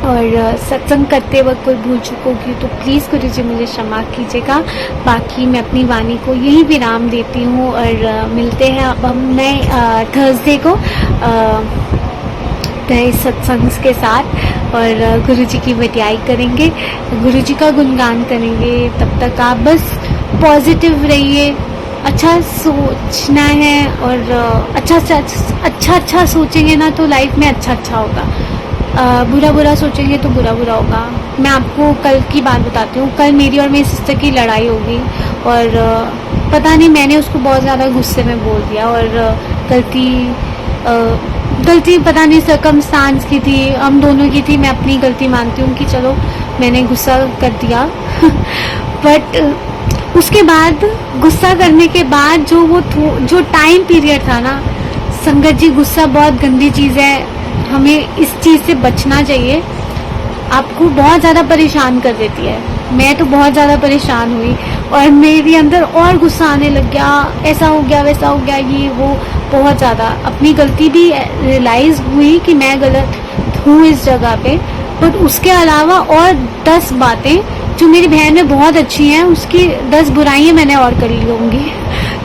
और सत्संग करते वक्त कोई भूल चूक होगी तो प्लीज़ गुरुजी मुझे क्षमा कीजिएगा। बाकी मैं अपनी वाणी को यही विराम देती हूँ, और मिलते हैं अब हम नए थर्सडे को नए सत्संग के साथ, और गुरुजी की वडियाई करेंगे, गुरुजी का गुणगान करेंगे। तब तक आप बस पॉजिटिव रहिए, अच्छा सोचना है, और अच्छा सोचेंगे ना तो लाइफ में अच्छा होगा। बुरा सोचेंगे तो बुरा होगा। मैं आपको कल की बात बताती हूँ। कल मेरी और मेरी सिस्टर की लड़ाई होगी, और पता नहीं मैंने उसको बहुत ज़्यादा गुस्से में बोल दिया, और गलती पता नहीं सर्कमस्टांस की थी, हम दोनों की थी। मैं अपनी गलती मानती हूँ कि चलो मैंने गुस्सा कर दिया बट उसके बाद गुस्सा करने के बाद जो टाइम पीरियड था ना, संगत जी, गुस्सा बहुत गंदी चीज़ है, हमें इस चीज़ से बचना चाहिए। आपको बहुत ज़्यादा परेशान कर देती है। मैं तो बहुत ज़्यादा परेशान हुई, और मेरे अंदर और गुस्सा आने लग गया, ऐसा हो गया वैसा हो गया, ये वो बहुत ज़्यादा। अपनी गलती भी रियलाइज़ हुई कि मैं गलत हूँ इस जगह पे, बट उसके अलावा और 10 बातें जो मेरी बहन में बहुत अच्छी हैं, उसकी 10 बुराइयाँ मैंने और कर ली होंगी।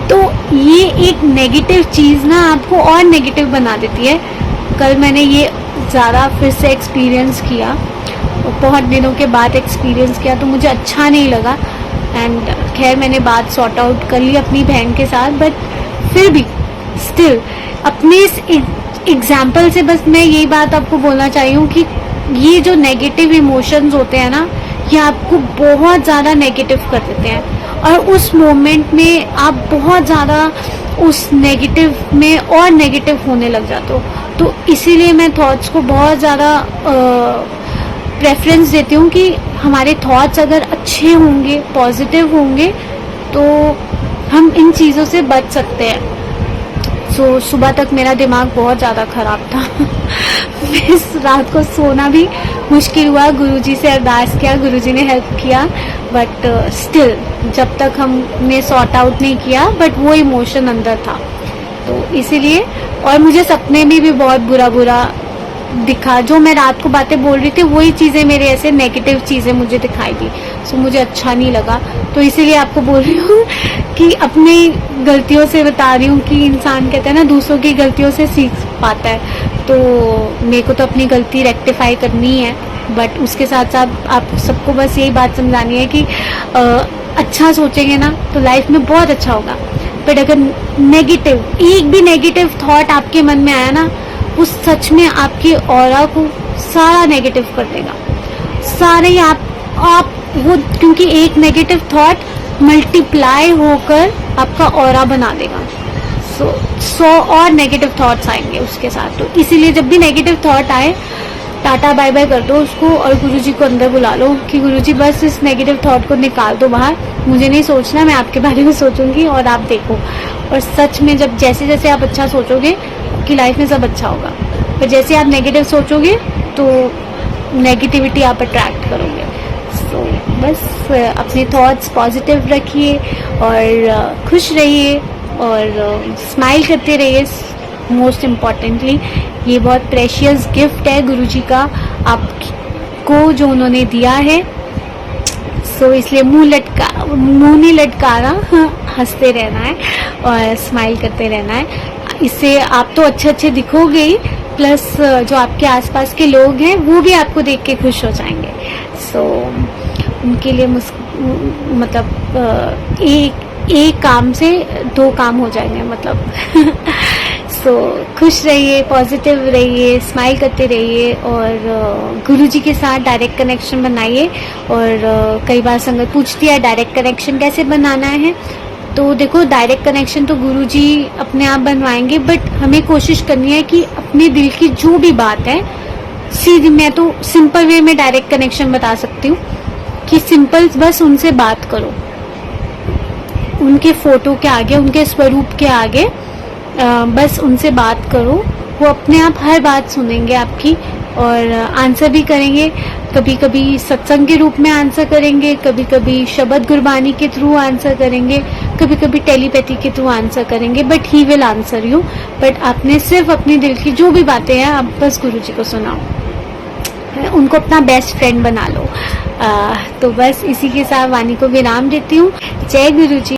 तो ये एक नेगेटिव चीज़ ना आपको और नेगेटिव बना देती है। कल मैंने ये ज़्यादा फिर से एक्सपीरियंस किया, बहुत दिनों के बाद एक्सपीरियंस किया, तो मुझे अच्छा नहीं लगा। एंड खैर मैंने बात सॉर्ट आउट कर ली अपनी बहन के साथ, बट फिर भी स्टिल अपने इस एग्जाम्पल से बस मैं यही बात आपको बोलना चाहिए हूँ कि ये जो नेगेटिव इमोशंस होते हैं ना, ये आपको बहुत ज़्यादा नेगेटिव कर देते हैं, और उस मोमेंट में आप बहुत ज़्यादा उस नेगेटिव में और नेगेटिव होने लग जाते हो। तो इसीलिए मैं थॉट्स को बहुत ज़्यादा प्रेफरेंस देती हूँ कि हमारे थॉट्स अगर अच्छे होंगे, पॉजिटिव होंगे, तो हम इन चीज़ों से बच सकते हैं। सो सुबह तक मेरा दिमाग बहुत ज़्यादा ख़राब था इस रात को सोना भी मुश्किल हुआ। गुरुजी से अरदास किया, गुरुजी ने हेल्प किया, बट स्टिल जब तक हमने सॉर्ट आउट नहीं किया, बट वो इमोशन अंदर था। तो इसीलिए, और मुझे सपने में भी बहुत बुरा दिखा, जो मैं रात को बातें बोल रही थी वही चीज़ें मेरे ऐसे नेगेटिव चीज़ें मुझे दिखाई दी। सो मुझे अच्छा नहीं लगा, तो इसीलिए आपको बोल रही हूँ कि अपनी गलतियों से बता रही हूँ कि इंसान कहते हैं ना दूसरों की गलतियों से सीख पाता है। तो मेरे को तो अपनी गलती रेक्टिफाई करनी है, बट उसके साथ साथ आप सबको बस यही बात समझानी है कि अच्छा सोचेंगे ना तो लाइफ में बहुत अच्छा होगा। बट अगर नेगेटिव, एक भी नेगेटिव थॉट आपके मन में आया ना, वो सच में आपकी ऑरा को सारा नेगेटिव कर देगा, सारे आप वो, क्योंकि एक नेगेटिव थॉट मल्टीप्लाई होकर आपका ऑरा बना देगा। 100 और नेगेटिव थॉट्स आएंगे उसके साथ। तो इसीलिए जब भी नेगेटिव थॉट आए, टाटा बाय बाय कर दो उसको, और गुरुजी को अंदर बुला लो कि गुरुजी बस इस नेगेटिव थॉट को निकाल दो बाहर, मुझे नहीं सोचना, मैं आपके बारे में सोचूंगी और आप देखो। और सच में जब जैसे जैसे आप अच्छा सोचोगे, आपकी लाइफ में सब अच्छा होगा। पर जैसे आप नेगेटिव सोचोगे तो नेगेटिविटी आप अट्रैक्ट करोगे। सो बस अपने थॉट्स पॉजिटिव रखिए और खुश रहिए और स्माइल करते रहिए। मोस्ट इम्पॉर्टेंटली ये बहुत प्रेशियस गिफ्ट है गुरुजी का आपको जो उन्होंने दिया है। सो इसलिए मुंह नहीं लटकाना, हंसते रहना है और स्माइल करते रहना है। इससे आप तो अच्छे दिखोगे ही, प्लस जो आपके आसपास के लोग हैं वो भी आपको देख के खुश हो जाएंगे। सो उनके लिए मतलब एक काम से 2 काम हो जाएंगे मतलब। सो खुश रहिए, पॉजिटिव रहिए, स्माइल करते रहिए और गुरुजी के साथ डायरेक्ट कनेक्शन बनाइए। और कई बार संगत पूछती है डायरेक्ट कनेक्शन कैसे बनाना है, तो देखो डायरेक्ट कनेक्शन तो गुरुजी अपने आप बनवाएंगे, बट हमें कोशिश करनी है कि अपने दिल की जो भी बात है सीधी, मैं तो सिंपल वे में डायरेक्ट कनेक्शन बता सकती हूँ कि सिंपल बस उनसे बात करो, उनके फोटो के आगे, उनके स्वरूप के आगे बस उनसे बात करो। वो अपने आप हर बात सुनेंगे आपकी और आंसर भी करेंगे। कभी कभी सत्संग के रूप में आंसर करेंगे, कभी कभी शब्द गुरबानी के थ्रू आंसर करेंगे, कभी कभी टेलीपैथी के थ्रू आंसर करेंगे, but he will answer you. But आपने सिर्फ अपने दिल की जो भी बातें हैं आप बस गुरुजी को सुनाओ, उनको अपना बेस्ट फ्रेंड बना लो। तो बस इसी के साथ वाणी को विराम देती हूँ। जय गुरुजी।